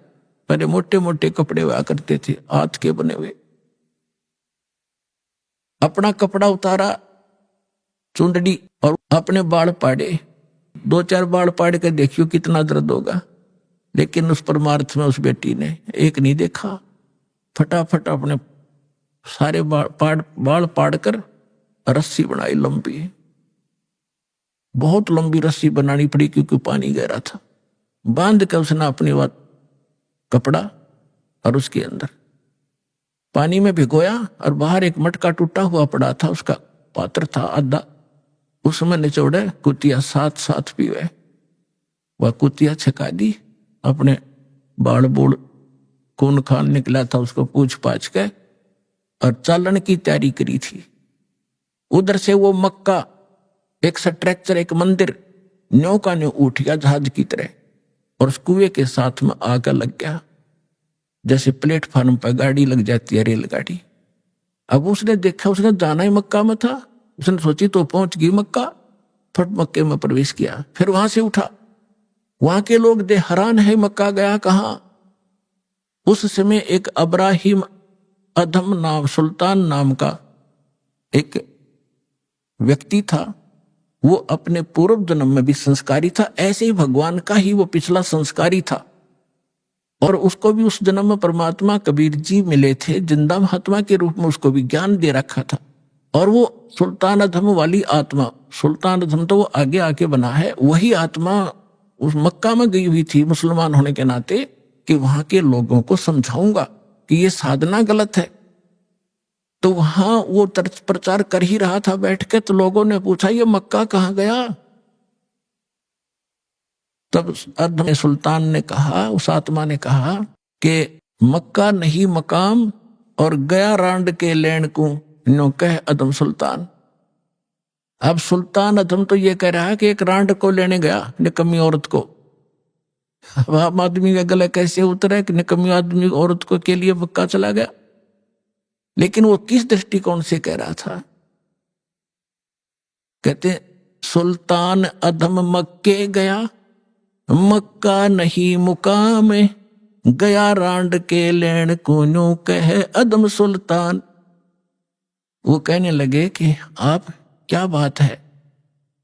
पहले मोटे मोटे कपड़े हुआ करते थे हाथ के बने हुए, अपना कपड़ा उतारा, चुंडड़ी, और अपने बाल पाड़े। 2-4 बाल पाड़ के देखियो कितना दर्द होगा। लेकिन उस परमार्थ में उस बेटी ने एक नहीं देखा, फटाफट अपने सारे बाल पाड़ कर रस्सी बनाई लंबी, बहुत लंबी रस्सी बनानी पड़ी क्योंकि पानी गहरा था। बांध कर उसने अपनी बात कपड़ा और उसके अंदर पानी में भिगोया, और बाहर एक मटका टूटा हुआ पड़ा था, उसका पात्र था आधा, उसमें निचोड़े कुतिया साथ साथ पीवे। वह कुतिया छका दी, अपने बाल बूढ़ खून खान निकला था उसको पूछ पाछ के, और चालन की तैयारी करी थी। उधर से वो मक्का, एक स्ट्रक्चर, एक मंदिर न्यों का न्यों उठ गया जहाज की तरह, और उस कुएं के साथ में आकर लग गया, जैसे प्लेटफार्म पर गाड़ी लग जाती है, रेलगाड़ी। अब उसने देखा, उसने जाना ही मक्का में था, उसने सोची तो पहुंच गई मक्का, फट मक्के में प्रवेश किया। फिर वहां से उठा, वहां के लोग दे हैरान है, मक्का गया कहां। उस समय एक अब्राहिम अधम नाम, सुल्तान नाम का एक व्यक्ति था, वो अपने पूर्व जन्म में भी संस्कारी था, ऐसे ही भगवान का ही वो पिछला संस्कारी था। और उसको भी उस जन्म में परमात्मा कबीर जी मिले थे, जिंदा महात्मा के रूप में उसको भी ज्ञान दे रखा था। और वो सुल्तान अधम वाली आत्मा, सुल्तान अधम तो वो आगे आके बना है, वही आत्मा उस मक्का में गई हुई थी मुसलमान होने के नाते, कि वहां के लोगों को समझाऊंगा कि ये साधना गलत है। तो वहां वो प्रचार कर ही रहा था बैठ के, तो लोगों ने पूछा ये मक्का कहां गया। तब अर्ध सुल्तान ने कहा, उस आत्मा ने कहा कि मक्का नहीं मकाम, और गया रांड के लेन को नो कह अदम सुल्तान। अब सुल्तान अदम तो ये कह रहा है कि एक रांड को लेने गया, निकम्मी औरत को। अब आम आदमी का गला कैसे उतरा कि निकम्मी आदमी औरत को के लिए मक्का चला गया। लेकिन वो किस दृष्टिकोण से कह रहा था, कहते सुल्तान अधम मक्के गया, मक्का नहीं मुकाम, गया रांड के लेन को नो कह अदम सुल्तान। वो कहने लगे कि आप क्या बात है,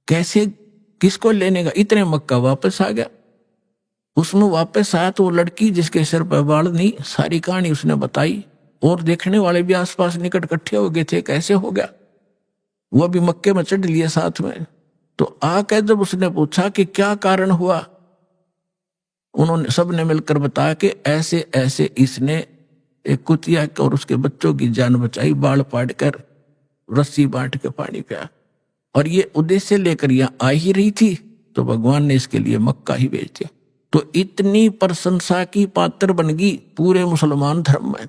कैसे, किसको लेने का, इतने मक्का वापस आ गया। उसमें वापस आया तो वो लड़की जिसके सिर पर बाल नहीं, सारी कहानी उसने बताई, और देखने वाले भी आसपास निकट इकट्ठे हो गए थे, कैसे हो गया। वो भी मक्के में चढ़ लिए साथ में। तो आकर जब उसने पूछा कि क्या कारण हुआ, उन्होंने सबने मिलकर बताया कि ऐसे ऐसे इसने एक कुतिया और उसके बच्चों की जान बचाई, बाल पाड़ कर रस्सी बांट के पानी पिया, और ये उद्देश्य लेकर यहां आ ही रही थी, तो भगवान ने इसके लिए मक्का ही भेज दिया। तो इतनी प्रशंसा की पात्र बन गई पूरे मुसलमान धर्म में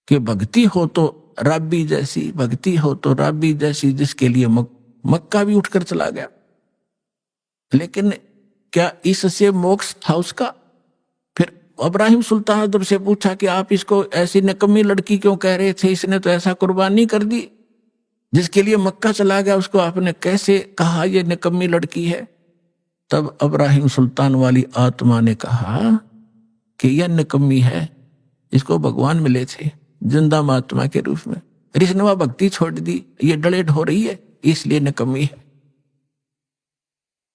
कि भक्ति हो तो राबी जैसी, भक्ति हो तो राबी जैसी, जिसके लिए मक्का भी उठकर चला गया। लेकिन क्या इससे मोक्ष था उसका? फिर इब्राहिम सुल्तान अदब से पूछा कि आप इसको ऐसी निकम्मी लड़की क्यों कह रहे थे, इसने तो ऐसा कुर्बानी कर दी, जिसके लिए मक्का चला गया, उसको आपने कैसे कहा ये निकम्मी लड़की है? तब इब्राहिम सुल्तान वाली आत्मा ने कहा कि यह निकम्मी है, इसको भगवान मिले थे जिंदा महात्मा के रूप में, इसने वह भक्ति छोड़ दी, ये डलेट हो रही है, इसलिए निकम्मी है।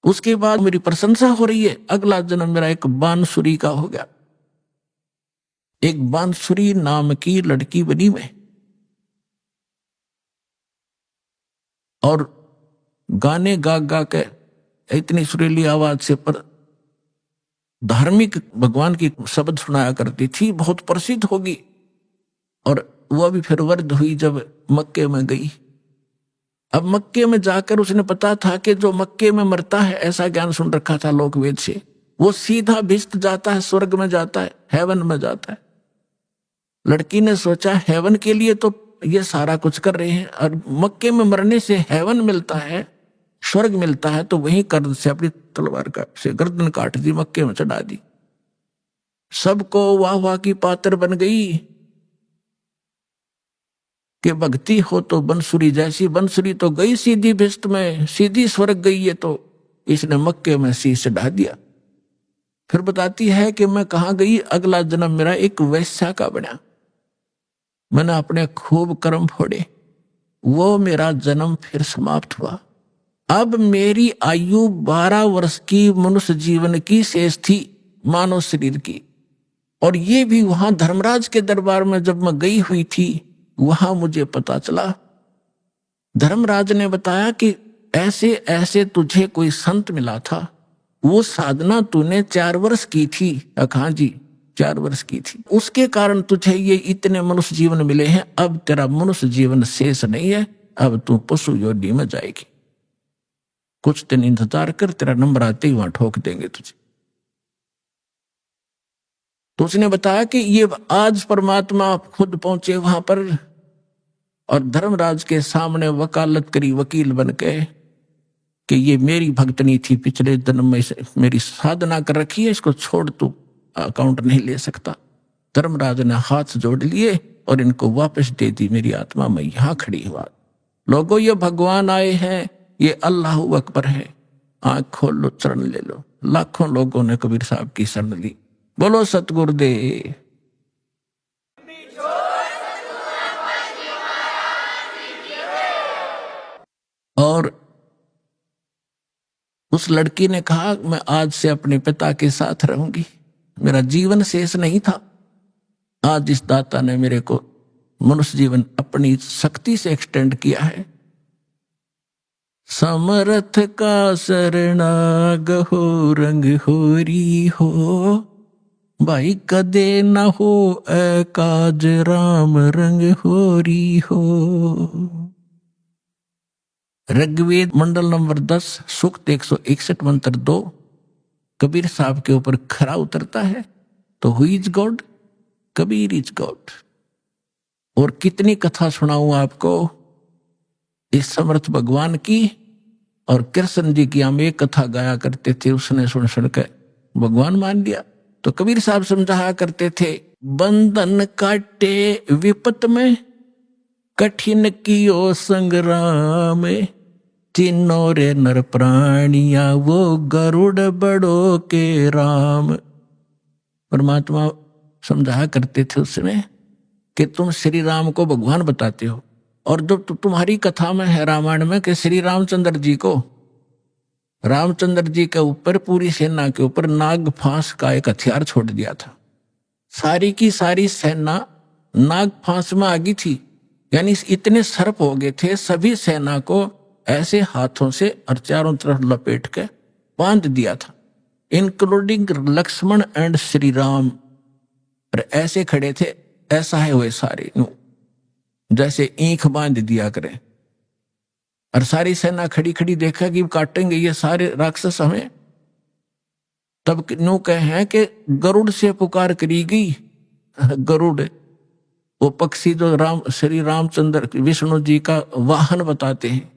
उसके बाद मेरी प्रशंसा हो रही है, अगला जन्म मेरा एक बांसुरी का हो गया। एक बांसुरी नाम की लड़की बनी मैं, और गाने गा गा के इतनी सुरीली आवाज से पर धार्मिक भगवान की शब्द सुनाया करती थी, बहुत प्रसिद्ध होगी। और वह भी फिर वृद्ध हुई जब मक्के में गई। अब मक्के में जाकर उसने पता था कि जो मक्के में मरता है, ऐसा ज्ञान सुन रखा था लोक वेद से, वो सीधा भिष्ट जाता है, स्वर्ग में जाता है, हेवन में जाता है। लड़की ने सोचा हेवन के लिए तो ये सारा कुछ कर रहे हैं, और मक्के में मरने से हेवन मिलता है, स्वर्ग मिलता है, तो वहीं कर्द से अपनी तलवार का से गर्दन काट दी, मक्के में चढ़ा दी। सबको वाह वाह की पात्र बन गई कि भक्ति हो तो बंसुरी जैसी। बंसुरी तो गई सीधी भिष्ट में, सीधी स्वर्ग गई है, तो इसने मक्के में शीश चढ़ा दिया। फिर बताती है कि मैं कहाँ गई, अगला जन्म मेरा एक वैश्या का बना, मैंने अपने खूब कर्म फोड़े, वो मेरा जन्म फिर समाप्त हुआ। अब मेरी आयु 12 वर्ष की मनुष्य जीवन की शेष थी, मानव शरीर की। और ये भी वहां धर्मराज के दरबार में जब मैं गई हुई थी, वहां मुझे पता चला, धर्मराज ने बताया कि ऐसे ऐसे तुझे कोई संत मिला था, वो साधना तूने 4 वर्ष की थी। हाँ जी, 4 वर्ष की थी, उसके कारण तुझे ये इतने मनुष्य जीवन मिले हैं। अब तेरा मनुष्य जीवन शेष नहीं है, अब तू पशु योनि में जाएगी, कुछ दिन इंतजार कर, तेरा नंबर आते ही वहां ठोक देंगे तुझे। तो उसने बताया कि ये आज परमात्मा खुद पहुंचे वहां पर, और धर्मराज के सामने वकालत करी वकील बन के कि ये मेरी भक्तनी थी, पिछले जन्म में मेरी साधना कर रखी है, इसको छोड़, तू अकाउंट नहीं ले सकता। धर्मराज ने हाथ जोड़ लिए और इनको वापस दे दी। मेरी आत्मा में यहां खड़ी हुआ, लोगों ये भगवान आए हैं, ये अल्लाह अकबर है, आंख खोल लो, शरण ले लो। लाखों लोगों ने कबीर साहब की शरण ली। बोलो सतगुरुदेव। और उस लड़की ने कहा मैं आज से अपने पिता के साथ रहूंगी, मेरा जीवन शेष नहीं था। आज इस दाता ने मेरे को मनुष्य जीवन अपनी शक्ति से एक्सटेंड किया है। समर्थ का शरणाग हो, रंग होरी हो, भाई कदे न हो काज, राम रंग होरी हो। ऋग्वेद मंडल नंबर 10 सूक्त 161 मंत्र 2 कबीर साहब के ऊपर खरा उतरता है। तो who is God? Kabir is God. और कितनी कथा सुनाऊं आपको इस समर्थ भगवान की। और कृष्ण जी की हम एक कथा गाया करते थे, उसने सुन सुन के भगवान मान लिया। तो कबीर साहब समझाया करते थे, बंधन काटे विपत में, कठिन कियो संग्राम, तीनों रे नर प्राणिया, वो गरुड़ बड़ो के राम। परमात्मा समझाया करते थे उसमें कि तुम श्री राम को भगवान बताते हो, और जब तुम्हारी कथा में है रामायण में कि श्री रामचंद्र जी को, रामचंद्र जी के ऊपर पूरी सेना के ऊपर नाग फांस का एक हथियार छोड़ दिया था। सारी की सारी सेना नाग फांस में आ गई थी, यानी इतने सर्प हो गए थे, सभी सेना को ऐसे हाथों से और चारों तरफ लपेट के बांध दिया था, इंक्लूडिंग लक्ष्मण एंड श्री राम। और ऐसे खड़े थे, ऐसा है वे सारे, जैसे ईंख बांध दिया करें। और सारी सेना खड़ी खड़ी देखा कि काटेंगे ये सारे राक्षस हमें। तब नो कहे हैं कि गरुड़ से पुकार करी गई। गरुड़ वो पक्षी जो श्री रामचंद्र विष्णु जी का वाहन बताते हैं।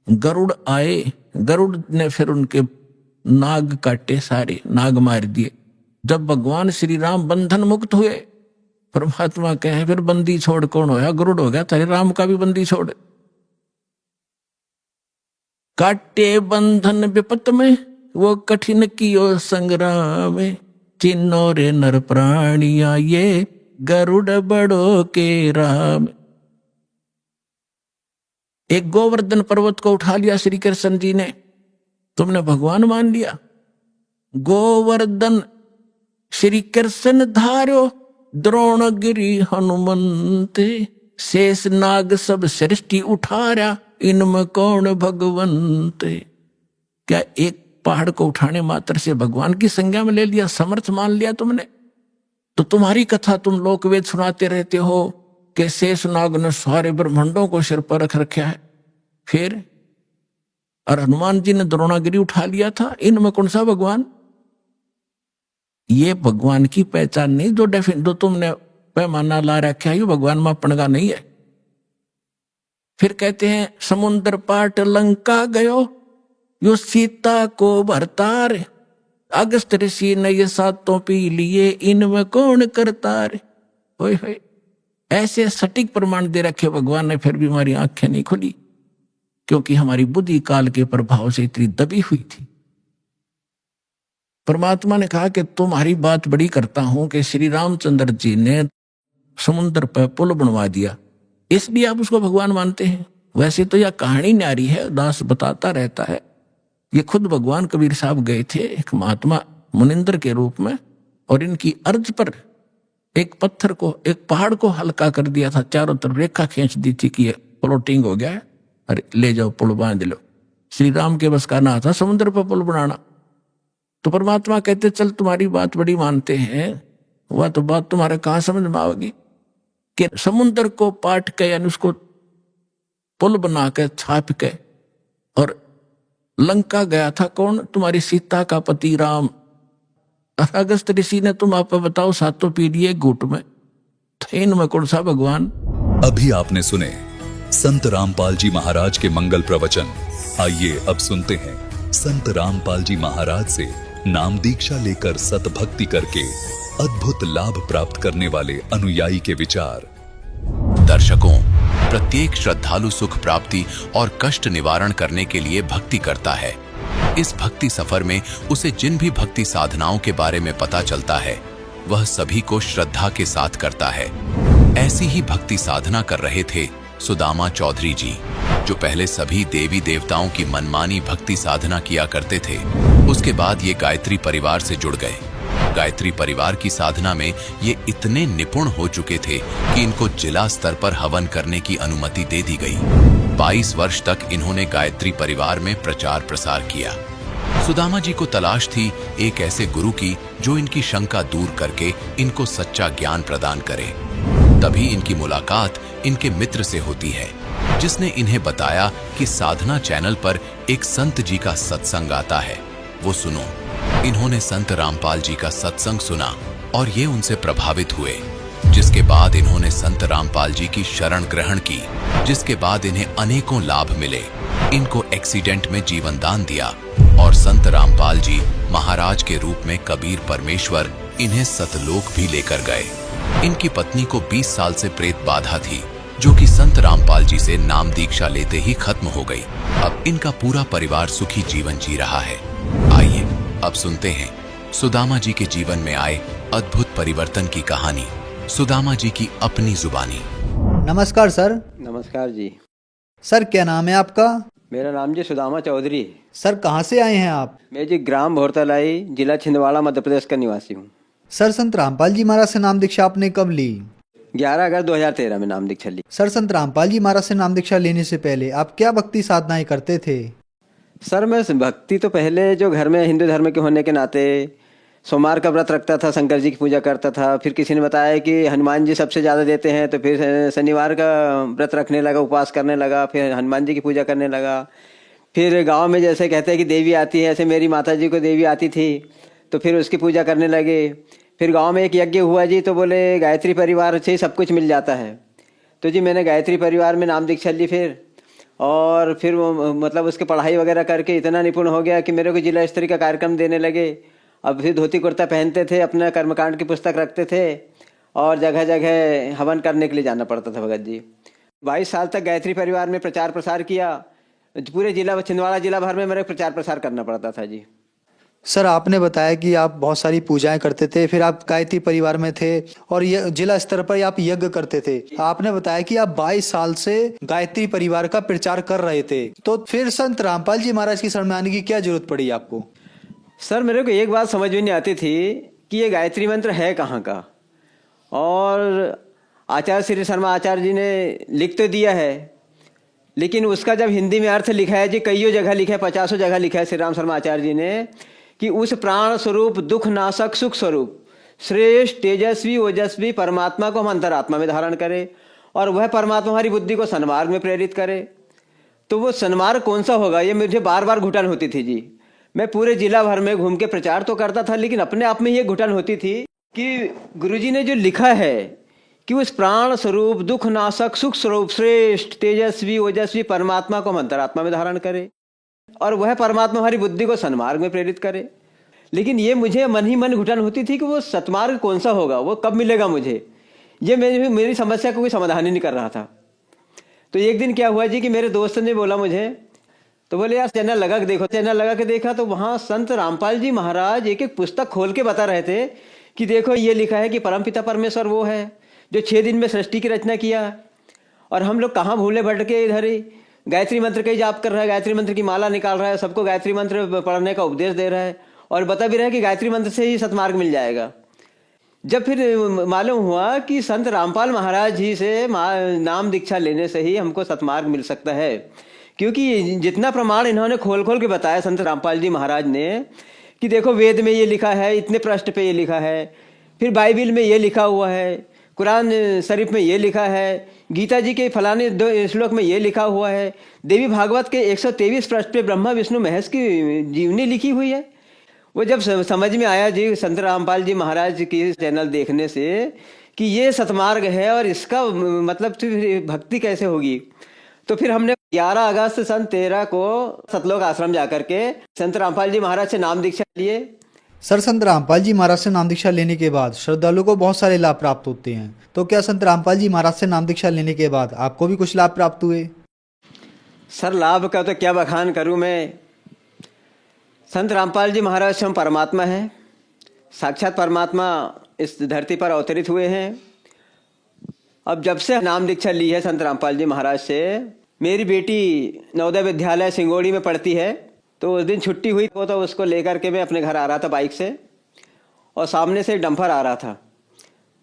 गरुड़ आए, गरुड़ ने फिर उनके नाग काटे, सारे नाग मार दिए। जब भगवान श्री राम बंधन मुक्त हुए, परमात्मा कहे फिर बंदी छोड़ कौन होया? गरुड़ हो गया, तेरे राम का भी बंदी छोड़। काटे बंधन विपत में, वो कठिन कियो संग्राम, तीनों रे नर प्राणिया, ये गरुड़ बड़ो के राम। एक गोवर्धन पर्वत को उठा लिया श्री कृष्ण जी ने, तुमने भगवान मान लिया। गोवर्धन श्री कृष्ण धार्यो, द्रोणगिरी हनुमंत, शेष नाग सब सृष्टि उठारा, इनमें कौन भगवंत। क्या एक पहाड़ को उठाने मात्र से भगवान की संज्ञा में ले लिया, समर्थ मान लिया तुमने? तो तुम्हारी कथा तुम लोकवेद सुनाते रहते हो कि शेष नाग ने सारे ब्रह्मांडों को सिर पर रख रखा है। फिर और हनुमान जी ने द्रोणागिरी उठा लिया था, इनमें कौन सा भगवान? ये भगवान की पहचान नहीं जो तुमने पैमाना ला रखा है, भगवान मापण का नहीं है। फिर कहते हैं समुद्र पाट लंका गयो, यो सीता को भरतार, अगस्त ऋषि ने ये सातों पी लिए, इनमें कौन करतार। ओए होए, ऐसे सटीक प्रमाण दे रखे भगवान ने, फिर भी हमारी आंखें नहीं खुली, क्योंकि हमारी बुद्धि काल के प्रभाव से इतनी दबी हुई थी। परमात्मा ने कहा कि तुम्हारी बात बड़ी करता हूं कि श्री रामचंद्र जी ने समुद्र पर पुल बनवा दिया, इसलिए आप उसको भगवान मानते हैं। वैसे तो यह कहानी न्यारी है, दास बताता रहता है। ये खुद भगवान कबीर साहब गए थे एक महात्मा मुनिंदर के रूप में, और इनकी अर्ज पर एक पत्थर को, एक पहाड़ को हल्का कर दिया था, चारों तरफ रेखा खींच दी थी कि ये फ्लोटिंग हो गया है, अरे ले जाओ पुल बांध लो। श्री राम के बस का ना था समुद्र पर पुल बनाना। तो परमात्मा कहते चल तुम्हारी बात बड़ी मानते हैं, वह तो बात तुम्हारे कहां समझ में आवेगी कि समुद्र को पाट के यानी उसको पुल बना के छाप के, और लंका गया था कौन? तुम्हारी सीता का पति राम। अगस्त ऋषि ने तुम आप बताओ सातों पीढ़ी एक घूट में, तो इनमें कौन सा भगवान? अभी आपने सुने संत रामपाल जी महाराज के मंगल प्रवचन। आइए अब सुनते हैं संत रामपाल जी महाराज से नाम दीक्षा लेकर सतभक्ति करके अद्भुत लाभ प्राप्त करने वाले अनुयायी के विचार। दर्शकों, प्रत्येक श्रद्धालु सुख प्राप्ति और कष्ट निवारण करने के लिए भक्ति करता है। इस भक्ति सफर में उसे जिन भी भक्ति साधनाओं के बारे में पता चलता है, वह सभी को श्रद्धा के साथ करता है। ऐसी ही भक्ति साधना कर रहे थे सुदामा चौधरी जी, जो पहले सभी देवी देवताओं की मनमानी भक्ति साधना किया करते थे। उसके बाद ये गायत्री परिवार से जुड़ गए। गायत्री परिवार की साधना में ये इतने निपुण हो चुके थे कि इनको जिला स्तर पर हवन करने की अनुमति दे दी गई। 22 वर्ष तक इन्होंने गायत्री परिवार में प्रचार प्रसार किया। सुदामा जी को तलाश थी एक ऐसे गुरु की जो इनकी शंका दूर करके इनको सच्चा ज्ञान प्रदान करे। तभी इनकी मुलाकात इनके मित्र से होती है, जिसने इन्हें बताया कि साधना चैनल पर एक संत जी का सत्संग आता है, वो सुनो। इन्होंने संत रामपाल जी का सत्संग सुना और ये उनसे प्रभावित हुए, जिसके बाद इन्होंने संत रामपाल जी की शरण ग्रहण की, जिसके बाद इन्हें अनेकों लाभ मिले। इनको एक्सीडेंट में जीवन दान दिया और संत रामपाल जी महाराज के रूप में कबीर परमेश्वर इन्हें सतलोक भी लेकर गए। इनकी पत्नी को 20 साल से प्रेत बाधा थी, जो कि संत रामपाल जी से नाम दीक्षा लेते ही खत्म हो गई। अब इनका पूरा परिवार सुखी जीवन जी रहा है। आइए अब सुनते हैं सुदामा जी के जीवन में आए अद्भुत परिवर्तन की कहानी, सुदामा जी की अपनी जुबानी। नमस्कार सर। नमस्कार जी। सर क्या नाम है आपका? मेरा नाम जी सुदामा चौधरी है। सर कहाँ से आए हैं आप? मैं जी ग्राम भोरतलाई, जिला छिंदवाड़ा, मध्य प्रदेश का निवासी हूँ। सर संत रामपाल जी महाराज से नाम दीक्षा आपने कब ली? 11 अगस्त 2013 में नाम दीक्षा ली। सर संत रामपाल जी महाराज से नाम दीक्षा लेने से पहले आप क्या भक्ति साधनाएं करते थे? सर मैं भक्ति तो पहले जो घर में हिंदू धर्म के होने के नाते सोमवार का व्रत रखता था, शंकर जी की पूजा करता था। फिर किसी ने बताया कि हनुमान जी सबसे ज़्यादा देते हैं, तो फिर शनिवार का व्रत रखने लगा, उपवास करने लगा, फिर हनुमान जी की पूजा करने लगा। फिर गांव में जैसे कहते हैं कि देवी आती है, ऐसे मेरी माता जी को देवी आती थी, तो फिर उसकी पूजा करने लगे। फिर गांव में एक यज्ञ हुआ जी, तो बोले गायत्री परिवार से ही सब कुछ मिल जाता है। तो जी मैंने गायत्री परिवार में नाम दीक्षा ली फिर, और फिर वो मतलब उसकी पढ़ाई वगैरह करके इतना निपुण हो गया कि मेरे को जिला स्तरीय का कार्यक्रम देने लगे। अब फिर धोती कुर्ता पहनते थे, अपना कर्मकांड की पुस्तक रखते थे, और जगह जगह हवन करने के लिए जाना पड़ता था भगत जी। 22 साल तक गायत्री परिवार में प्रचार प्रसार किया। पूरे जिला छिंदवाड़ा जिला भर में मेरे प्रचार प्रसार करना पड़ता था जी। सर आपने बताया कि आप बहुत सारी पूजाएं करते थे, फिर आप गायत्री परिवार में थे और ये जिला स्तर पर आप यज्ञ करते थे। आपने बताया कि आप 22 साल से गायत्री परिवार का प्रचार कर रहे थे, तो फिर संत रामपाल जी महाराज की शरण में आने की क्या जरूरत पड़ी आपको? सर मेरे को एक बात समझ में नहीं आती थी कि ये गायत्री मंत्र है कहाँ का, और आचार्य श्री शर्मा आचार्य जी ने लिख तो दिया है, लेकिन उसका जब हिंदी में अर्थ लिखा है जी, कईयों जगह लिखा है, 50 जगह लिखा है श्री राम शर्मा आचार्य जी ने, कि उस प्राण स्वरूप दुख नाशक सुख स्वरूप श्रेष्ठ तेजस्वी ओजस्वी परमात्मा को हम अंतरात्मा में धारण करें, और वह परमात्मा हमारी बुद्धि को सन्मार्ग में प्रेरित करे। तो वो सन्मार्ग कौन सा होगा, ये मुझे बार बार घुटन होती थी जी। मैं पूरे जिला भर में घूम के प्रचार तो करता था, लेकिन अपने आप में ये घुटन होती थी कि गुरुजी ने जो लिखा है कि उस प्राण स्वरूप दुख नाशक सुख स्वरूप श्रेष्ठ तेजस्वी ओजस्वी परमात्मा को हम अंतरात्मा में धारण करें और वह परमात्मा हमारी बुद्धि को सन्मार्ग में प्रेरित करे। लेकिन ये मुझे मन ही मन घुटन होती थी कि वो सत्मार्ग कौन सा होगा, वो कब मिलेगा मुझे, ये मेरी समस्या का कोई समाधान ही नहीं कर रहा था। तो एक दिन क्या हुआ जी कि मेरे दोस्त ने बोला मुझे, तो बोले यार चैनल लगा के देखो। चैनल लगा के देखा तो वहाँ संत रामपाल जी महाराज एक एक पुस्तक खोल के बता रहे थे कि देखो ये लिखा है कि परमपिता परमेश्वर वो है जो 6 दिन में सृष्टि की रचना किया, और हम लोग कहाँ भूले भटके इधर ही गायत्री मंत्र का ही जाप कर रहा है, गायत्री मंत्र की माला निकाल रहा है, सबको गायत्री मंत्र पढ़ने का उपदेश दे रहा है और बता भी रहा है कि गायत्री मंत्र से ही सतमार्ग मिल जाएगा। जब फिर मालूम हुआ कि संत रामपाल महाराज जी से नाम दीक्षा लेने से ही हमको सतमार्ग मिल सकता है, क्योंकि जितना प्रमाण इन्होंने खोल खोल के बताया संत रामपाल जी महाराज ने कि देखो वेद में ये लिखा है, इतने पृष्ठ पे ये लिखा है, फिर बाइबिल में ये लिखा हुआ है, कुरान शरीफ में ये लिखा है, गीता जी के फलाने 2 श्लोक में ये लिखा हुआ है, देवी भागवत के 123 पृष्ठ पे ब्रह्मा विष्णु महेश की जीवनी लिखी हुई है। वो जब समझ में आया जी संत रामपाल जी महाराज की चैनल देखने से कि ये सतमार्ग है और इसका मतलब भक्ति कैसे होगी, तो फिर हमने 11 अगस्त सन 13 को सतलोक आश्रम जाकर के संत रामपाल जी महाराज से नाम दीक्षा लिए। सर, संत रामपाल जी महाराज से नाम दीक्षा लेने के बाद श्रद्धालुओं को बहुत सारे लाभ प्राप्त होते हैं, तो क्या संत रामपाल जी महाराज से नाम दीक्षा लेने के बाद आपको भी कुछ लाभ प्राप्त हुए? सर, लाभ का तो क्या बखान करूं मैं। संत रामपाल जी महाराज स्वयं परमात्मा है, साक्षात परमात्मा इस धरती पर अवतरित हुए हैं। अब जब से नाम दीक्षा ली है संत रामपाल जी महाराज से, मेरी बेटी नवोदय विद्यालय सिंगोड़ी में पढ़ती है, तो उस दिन छुट्टी हुई तो उसको लेकर के मैं अपने घर आ रहा था बाइक से, और सामने से डंपर आ रहा था,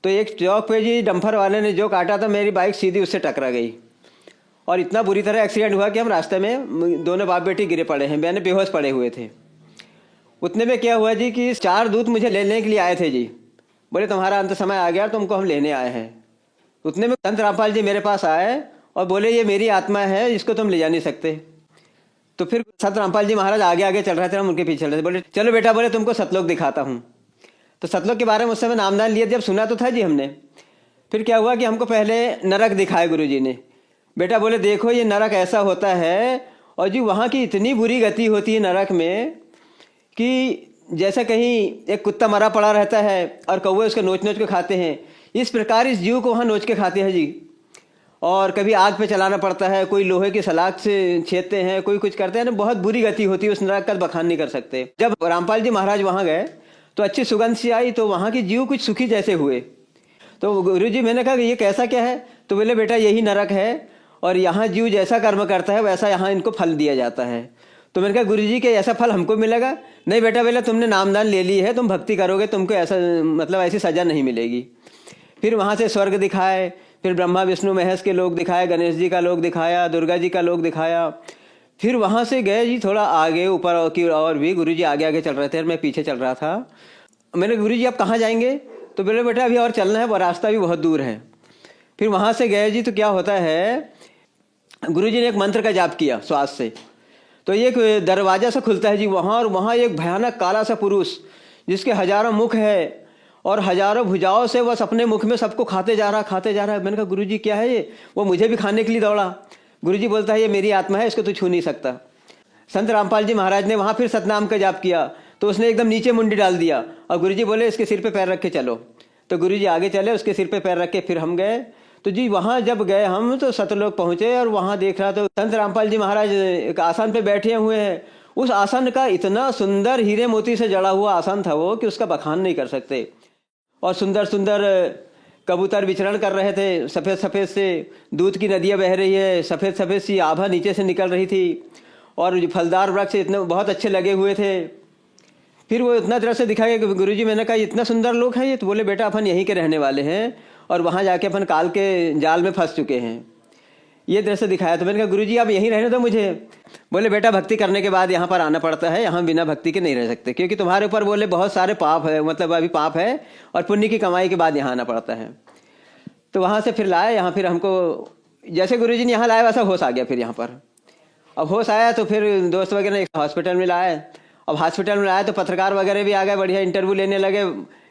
तो एक चौक पे जी डंपर वाले ने जो काटा था मेरी बाइक सीधी उससे टकरा गई और इतना बुरी तरह एक्सीडेंट हुआ कि हम रास्ते में दोनों बाप बेटी गिरे पड़े हैं, मैंने बेहोश पड़े हुए थे। उतने में क्या हुआ जी कि 4 दूत मुझे लेने के लिए आए थे जी, बोले तुम्हारा अंत समय आ गया, तुमको हम लेने आए हैं। उतने में संत रामपाल जी मेरे पास आए और बोले ये मेरी आत्मा है, इसको तुम ले जा नहीं सकते। तो फिर संत रामपाल जी महाराज आगे आगे चल रहे थे, हम उनके पीछे चल रहे थे। बोले चलो बेटा, बोले तुमको सतलोक दिखाता हूँ। तो सतलोक के बारे में उस समय नामदान लिया, जब सुना तो था जी हमने। फिर क्या हुआ कि हमको पहले नरक दिखाए गुरु जी ने। बेटा बोले देखो ये नरक ऐसा होता है, और जी वहाँ की इतनी बुरी गति होती है नरक में कि जैसा कहीं एक कुत्ता मरा पड़ा रहता है और कौवे उसको नोच नोच के खाते हैं, इस प्रकार इस जीव को वहाँ नोच के खाते हैं जी। और कभी आग पे चलाना पड़ता है, कोई लोहे की सलाख से छेदते हैं, कोई कुछ करते हैं ना, बहुत बुरी गति होती है, उस नरक का बखान नहीं कर सकते। जब रामपाल जी महाराज वहाँ गए तो अच्छी सुगंध सी आई, तो वहाँ के जीव कुछ सुखी जैसे हुए। तो गुरुजी मैंने कहा कि ये कैसा क्या है, तो बोले बेटा यही नरक है और यहाँ जीव जैसा कर्म करता है वैसा यहाँ इनको फल दिया जाता है। तो मैंने कहा गुरुजी के ऐसा फल हमको मिलेगा? नहीं बेटा, बोले तुमने नामदान ले ली है, तुम भक्ति करोगे, तुमको ऐसा मतलब ऐसी सजा नहीं मिलेगी। फिर वहाँ से स्वर्ग दिखाए, फिर ब्रह्मा विष्णु महेश के लोग दिखाए, गणेश जी का लोग दिखाया, दुर्गा जी का लोग दिखाया। फिर वहाँ से गए जी थोड़ा आगे ऊपर की और भी, गुरुजी आगे आगे चल रहे थे और मैं पीछे चल रहा था। मैंने गुरुजी आप कहाँ जाएंगे? तो बोले बेटा अभी और चलना है, वो रास्ता भी बहुत दूर है। फिर वहाँ से गए जी, तो क्या होता है गुरुजी ने एक मंत्र का जाप किया श्वास से, तो एक दरवाजा सा खुलता है जी वहाँ, और वहाँ एक भयानक काला सा पुरुष जिसके हजारों मुख है और हजारों भुजाओं से बस अपने मुख में सबको खाते जा रहा है। मैंने कहा गुरुजी क्या है ये? वो मुझे भी खाने के लिए दौड़ा। गुरुजी बोलता है ये मेरी आत्मा है, इसको तू छू नहीं सकता। संत रामपाल जी महाराज ने वहाँ फिर सतनाम का जाप किया, तो उसने एकदम नीचे मुंडी डाल दिया और गुरुजी बोले इसके सिर पे पैर रख के चलो। तो गुरुजी आगे चले, उसके सिर पे पैर रख के फिर हम गए। तो जी वहाँ जब गए हम तो सतलोक पहुँचे और वहाँ देख रहा तो संत रामपाल जी महाराज एक आसन पे बैठे हुए हैं। उस आसन का इतना सुंदर हीरे मोती से जड़ा हुआ आसन था वो कि उसका बखान नहीं कर सकते। और सुंदर सुंदर कबूतर विचरण कर रहे थे, सफ़ेद सफ़ेद से दूध की नदियाँ बह रही है, सफ़ेद सफ़ेद सी आभा नीचे से निकल रही थी, और फलदार वृक्ष इतने बहुत अच्छे लगे हुए थे। फिर वो इतना तरह से दिखाया कि गुरुजी मैंने कहा इतना सुंदर लोग हैं ये? तो बोले बेटा अपन यहीं के रहने वाले हैं और वहाँ जाके अपन काल के जाल में फंस चुके हैं। ये दृश्य दिखाया। तो मैंने कहा गुरुजी आप यहीं रहने दो मुझे। बोले बेटा भक्ति करने के बाद यहाँ पर आना पड़ता है, यहाँ बिना भक्ति के नहीं रह सकते, क्योंकि तुम्हारे ऊपर बोले बहुत सारे पाप है, मतलब अभी पाप है, और पुण्य की कमाई के बाद यहाँ आना पड़ता है। तो वहाँ से फिर लाए यहाँ, फिर हमको जैसे गुरुजी ने यहाँ लाया वैसा होश आ गया। फिर यहाँ पर अब होश आया तो फिर दोस्त वगैरह एक हॉस्पिटल में लाए। अब हॉस्पिटल में लाया तो पत्रकार वगैरह भी आ गए, बढ़िया इंटरव्यू लेने लगे।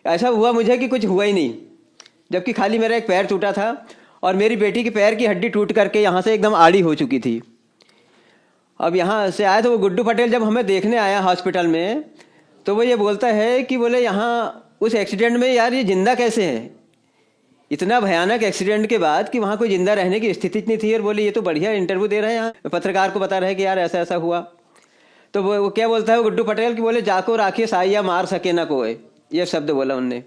ऐसा हुआ मुझे कि कुछ हुआ ही नहीं, जबकि खाली मेरा एक पैर टूटा था और मेरी बेटी के पैर की हड्डी टूट करके यहाँ से एकदम आड़ी हो चुकी थी। अब यहाँ से आया तो वो गुड्डू पटेल जब हमें देखने आया हॉस्पिटल में, तो वो ये बोलता है कि बोले यहाँ उस एक्सीडेंट में यार ये जिंदा कैसे है, इतना भयानक एक्सीडेंट के बाद कि वहाँ कोई जिंदा रहने की स्थिति नहीं थी। और बोले ये तो बढ़िया इंटरव्यू दे रहे हैं, यहाँ पत्रकार को बता रहे हैं कि यार ऐसा ऐसा हुआ। तो वो क्या बोलता है गुड्डू पटेल कि बोले जाको राखिए साइया मार सके ना कोई, ये शब्द बोला उनने।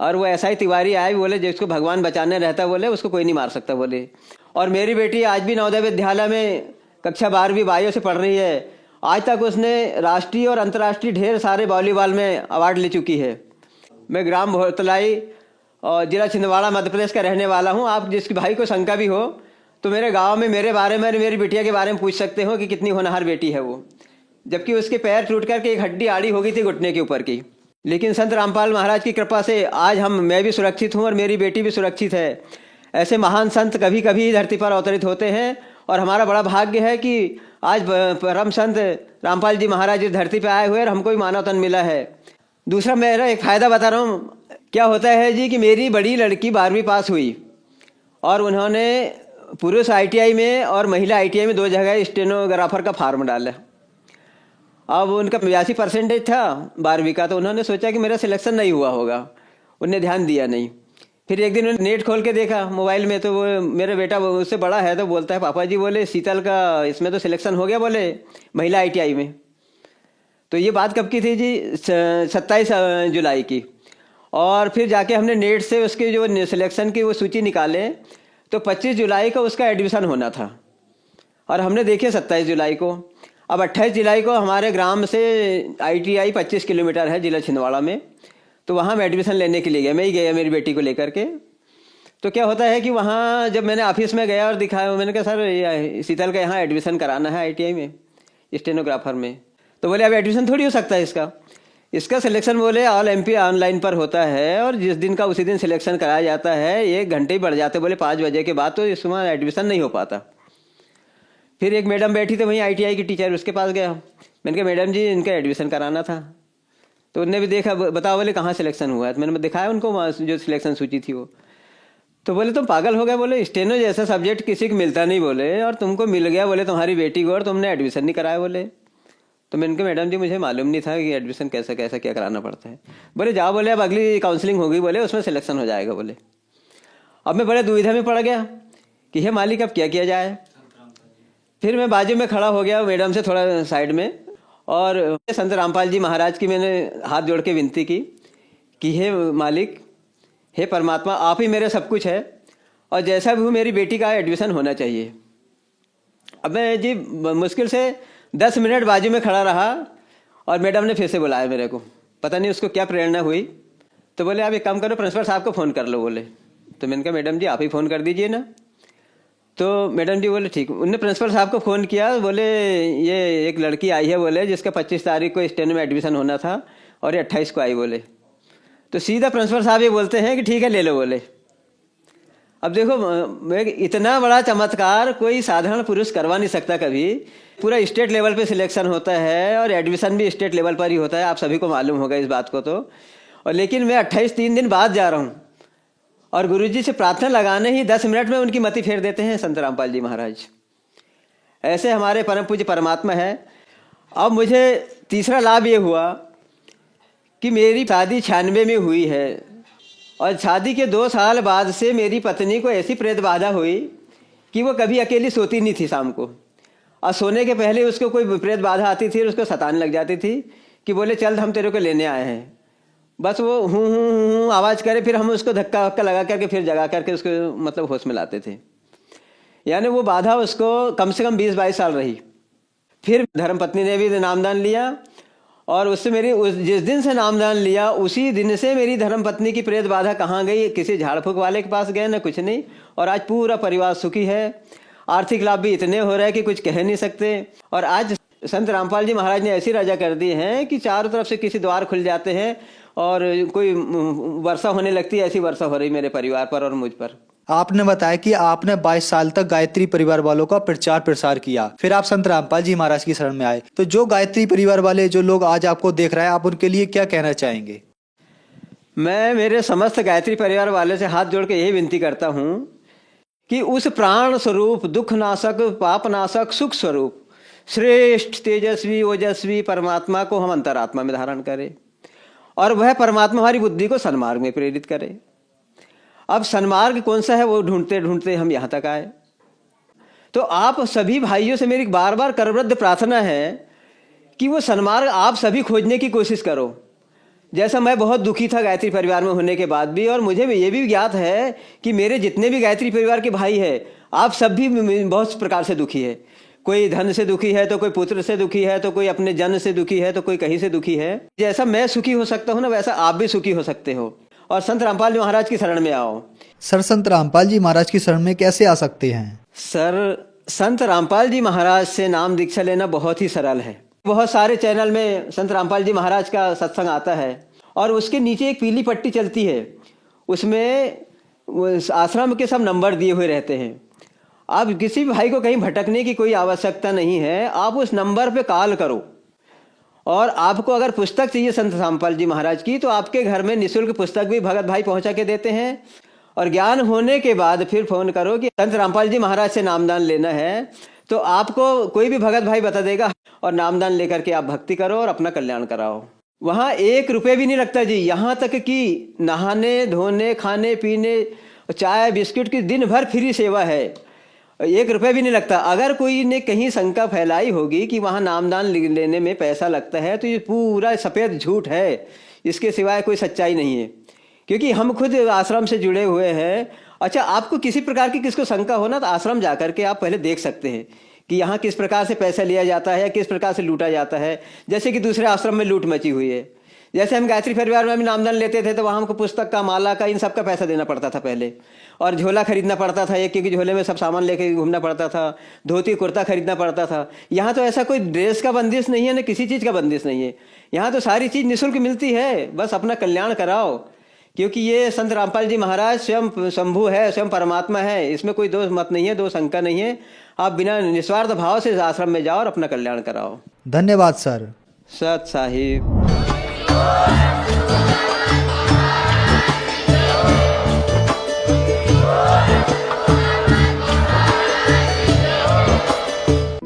और वो ऐसा ही तिवारी आए, बोले जिसको भगवान बचाने रहता बोले उसको कोई नहीं मार सकता बोले। और मेरी बेटी आज भी नवोदय विद्यालय में कक्षा 12वीं बायो से पढ़ रही है। आज तक उसने राष्ट्रीय और अंतर्राष्ट्रीय ढेर सारे वॉलीबॉल में अवार्ड ले चुकी है। मैं ग्राम भोतलाई और जिला छिंदवाड़ा मध्य प्रदेश का रहने वाला हूँ। आप जिसके भाई को शंका भी हो तो मेरे गांव में मेरे बारे में, मेरी बिटिया के बारे में पूछ सकते हो कि कितनी होनहार बेटी है वो। जबकि उसके पैर टूट करके एक हड्डी आड़ी हो गई थी घुटने के ऊपर की। लेकिन संत रामपाल महाराज की कृपा से आज मैं भी सुरक्षित हूँ और मेरी बेटी भी सुरक्षित है। ऐसे महान संत कभी कभी धरती पर अवतरित होते हैं और हमारा बड़ा भाग्य है कि आज परम संत रामपाल जी महाराज इस धरती पर आए हुए और हमको भी मानव तन मिला है। दूसरा मेरा एक फ़ायदा बता रहा हूँ। क्या होता है जी कि मेरी बड़ी लड़की 12वीं पास हुई और उन्होंने पुरुष ITI में और महिला ITI में 2 जगह स्टेनोग्राफर का फार्म डाला। अब उनका 82% था 12वीं का, तो उन्होंने सोचा कि मेरा सिलेक्शन नहीं हुआ होगा, उनने ध्यान दिया नहीं। फिर एक दिन उन्होंने नेट खोल के देखा मोबाइल में, तो वो मेरा बेटा उससे बड़ा है तो बोलता है पापा जी बोले शीतल का इसमें तो सिलेक्शन हो गया बोले महिला ITI में। तो ये बात कब की थी जी, 27 जुलाई की। और फिर जाके हमने नेट से उसके जो सिलेक्शन की वो सूची निकाले तो 25 जुलाई को उसका एडमिशन होना था और हमने देखे 27 जुलाई को। अब 28 जुलाई को हमारे ग्राम से ITI 25 किलोमीटर है जिला छिंदवाड़ा में, तो वहाँ मैं एडमिशन लेने के लिए गया। मैं ही गया मेरी बेटी को लेकर के। तो क्या होता है कि वहाँ जब मैंने ऑफिस में गया और दिखाया, मैंने कहा सर शीतल का यहाँ एडमिशन कराना है ITI में स्टेनोग्राफर में। तो बोले अब एडमिशन थोड़ी हो सकता है इसका सिलेक्शन बोले ऑल MP ऑनलाइन पर होता है और जिस दिन का उसी दिन सिलेक्शन कराया जाता है। 1 घंटे ही बढ़ जाते बोले 5 बजे के बाद, तो इसमें एडमिशन नहीं हो पाता। फिर एक मैडम बैठी थी वहीं ITI की टीचर, उसके पास गया। मैंने कहा मैडम जी इनका एडमिशन कराना था। तो उनने भी देखा, बताओ बोले कहाँ सिलेक्शन हुआ है। तो मैंने दिखाया उनको जो सिलेक्शन सूची थी वो। तो बोले तुम पागल हो गए बोले, स्टेनो जैसा सब्जेक्ट किसी को मिलता नहीं बोले और तुमको मिल गया बोले तुम्हारी बेटी को और तुमने एडमिशन नहीं कराया बोले। तो मैंने कहा मैडम जी मुझे मालूम नहीं था कि एडमिशन कैसा कैसा क्या कराना पड़ता है। बोले जाओ बोले अब अगली काउंसलिंग होगी बोले उसमें सिलेक्शन हो जाएगा बोले। अब मैं बड़े दुविधा में पड़ गया कि हे मालिक अब क्या किया जाए। फिर मैं बाजू में खड़ा हो गया मैडम से थोड़ा साइड में और संत रामपाल जी महाराज की मैंने हाथ जोड़ के विनती की कि हे मालिक, हे परमात्मा, आप ही मेरे सब कुछ है और जैसा भी हो मेरी बेटी का एडमिशन होना चाहिए। अब मैं जी मुश्किल से 10 मिनट बाजू में खड़ा रहा और मैडम ने फिर से बुलाया मेरे को, पता नहीं उसको क्या प्रेरणा हुई। तो बोले आप एक काम करो प्रिंसिपल साहब को फ़ोन कर लो बोले। तो मैंने कहा मैडम जी आप ही फ़ोन कर दीजिए ना। तो मैडम जी बोले ठीक। उनने प्रिंसिपल साहब को फ़ोन किया, बोले ये एक लड़की आई है बोले जिसका 25 तारीख को स्टेनो में एडमिशन होना था और ये 28 को आई बोले। तो सीधा प्रिंसिपल साहब ये बोलते हैं कि ठीक है ले लो बोले। अब देखो इतना बड़ा चमत्कार कोई साधारण पुरुष करवा नहीं सकता कभी। पूरा स्टेट लेवल पे सिलेक्शन होता है और एडमिशन भी स्टेट लेवल पर ही होता है, आप सभी को मालूम होगा इस बात को। तो और लेकिन मैं 28 3 दिन बाद जा रहा हूँ और गुरुजी से प्रार्थना लगाने ही 10 मिनट में उनकी मति फेर देते हैं संत रामपाल जी महाराज। ऐसे हमारे परम पूज्य परमात्मा है। अब मुझे तीसरा लाभ ये हुआ कि मेरी शादी 96 में हुई है और शादी के 2 साल बाद से मेरी पत्नी को ऐसी प्रेत बाधा हुई कि वो कभी अकेली सोती नहीं थी शाम को। और सोने के पहले उसको कोई प्रेत बाधा आती थी और उसको सताने लग जाती थी कि बोले चल हम तेरे को लेने आए हैं। बस वो हूँ आवाज़ करे, फिर हम उसको धक्का वक्का लगा करके फिर जगा करके उसको मतलब होश में लाते थे। यानी वो बाधा उसको कम से कम 20-22 साल रही। फिर धर्मपत्नी ने भी नामदान लिया और उससे मेरी जिस दिन से नामदान लिया उसी दिन से मेरी धर्मपत्नी की प्रेत बाधा कहाँ गई, किसी झाड़ फूक वाले के पास गए ना कुछ नहीं। और आज पूरा परिवार सुखी है। आर्थिक लाभ भी इतने हो रहे हैं कि कुछ कह नहीं सकते। और आज संत रामपाल जी महाराज ने ऐसी रजा कर दी है कि चारों तरफ से किसी द्वार खुल जाते हैं और कोई वर्षा होने लगती है। ऐसी वर्षा हो रही मेरे परिवार पर और मुझ पर। आपने बताया कि आपने 22 साल तक गायत्री परिवार वालों का प्रचार प्रसार किया, फिर आप संत रामपाल जी महाराज की शरण में आए। तो जो गायत्री परिवार वाले जो लोग आज आपको देख रहे हैं, आप उनके लिए क्या कहना चाहेंगे? मैं मेरे समस्त गायत्री परिवार वाले से हाथ जोड़ के यही विनती करता हूँ कि उस प्राण स्वरूप, दुख नाशक, पाप नाशक, सुख स्वरूप, श्रेष्ठ, तेजस्वी, ओजस्वी परमात्मा को हम अंतरात्मा में धारण करें और वह परमात्मा हमारी बुद्धि को सन्मार्ग में प्रेरित करे। अब सन्मार्ग कौन सा है वो ढूंढते ढूंढते हम यहाँ तक आए। तो आप सभी भाइयों से मेरी बार बार करवृद्ध प्रार्थना है कि वो सन्मार्ग आप सभी खोजने की कोशिश करो। जैसा मैं बहुत दुखी था गायत्री परिवार में होने के बाद भी, और मुझे ये भी ज्ञात है कि मेरे जितने भी गायत्री परिवार के भाई हैं, आप सब भी बहुत प्रकार से दुखी है। कोई धन से दुखी है, तो कोई पुत्र से दुखी है, तो कोई अपने जन से दुखी है, तो कोई कहीं से दुखी है। जैसा मैं सुखी हो सकता हूँ ना, वैसा आप भी सुखी हो सकते हो और संत रामपाल जी महाराज की शरण में आओ। सर, संत रामपाल जी महाराज की शरण में कैसे आ सकते हैं? सर, संत रामपाल जी महाराज से नाम दीक्षा लेना बहुत ही सरल है। बहुत सारे चैनल में संत रामपाल जी महाराज का सत्संग आता है और उसके नीचे एक पीली पट्टी चलती है, उसमें आश्रम के सब नंबर दिए हुए रहते हैं। आप किसी भी भाई को कहीं भटकने की कोई आवश्यकता नहीं है, आप उस नंबर पे कॉल करो। और आपको अगर पुस्तक चाहिए संत रामपाल जी महाराज की, तो आपके घर में निःशुल्क पुस्तक भी भगत भाई पहुंचा के देते हैं। और ज्ञान होने के बाद फिर फोन करो कि संत रामपाल जी महाराज से नामदान लेना है, तो आपको कोई भी भगत भाई बता देगा और नामदान लेकर के आप भक्ति करो और अपना कल्याण कराओ। वहाँ 1 रुपये भी नहीं लगता जी। यहाँ तक कि नहाने धोने, खाने पीने, चाय बिस्किट की दिन भर फ्री सेवा है, 1 रुपये भी नहीं लगता। अगर कोई ने कहीं शंका फैलाई होगी कि वहाँ नामदान लेने में पैसा लगता है, तो ये पूरा सफ़ेद झूठ है, इसके सिवाय कोई सच्चाई नहीं है। क्योंकि हम खुद आश्रम से जुड़े हुए हैं। अच्छा, आपको किसी प्रकार की किसको शंका हो ना, तो आश्रम जा कर के आप पहले देख सकते हैं कि यहाँ किस प्रकार से पैसा लिया जाता है या किस प्रकार से लूटा जाता है। जैसे कि दूसरे आश्रम में लूट मची हुई है। जैसे हम गायत्री परिवार में भी नामदान लेते थे, तो वहाँ हमको पुस्तक का, माला का, इन सब का पैसा देना पड़ता था पहले, और झोला खरीदना पड़ता था, एक एक झोले में सब सामान लेके घूमना पड़ता था, धोती कुर्ता खरीदना पड़ता था। यहाँ तो ऐसा कोई ड्रेस का बंदिश नहीं है, न किसी चीज़ का बंदिश नहीं है। यहाँ तो सारी चीज़ निःशुल्क मिलती है, बस अपना कल्याण कराओ। क्योंकि ये संत रामपाल जी महाराज स्वयं शंभु है, स्वयं परमात्मा है, इसमें कोई दो मत नहीं है, दो शंका नहीं है। आप बिना निस्वार्थ भाव से आश्रम में जाओ और अपना कल्याण कराओ। धन्यवाद सर। सत साहिब।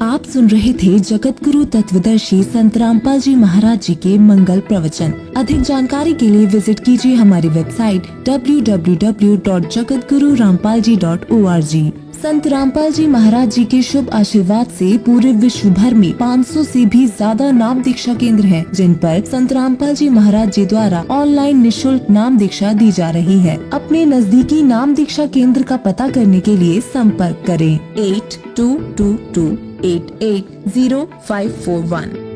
आप सुन रहे थे जगत गुरु तत्वदर्शी संत रामपाल जी महाराज जी के मंगल प्रवचन। अधिक जानकारी के लिए विजिट कीजिए हमारी वेबसाइट www.jagatgururampalji.org। संत रामपाल जी महाराज जी के शुभ आशीर्वाद से पूरे विश्व भर में 500 से भी ज्यादा नाम दीक्षा केंद्र हैं, जिन पर संत रामपाल जी महाराज जी द्वारा ऑनलाइन निःशुल्क नाम दीक्षा दी जा रही है। अपने नजदीकी नाम दीक्षा केंद्र का पता करने के लिए संपर्क करें 8222880541।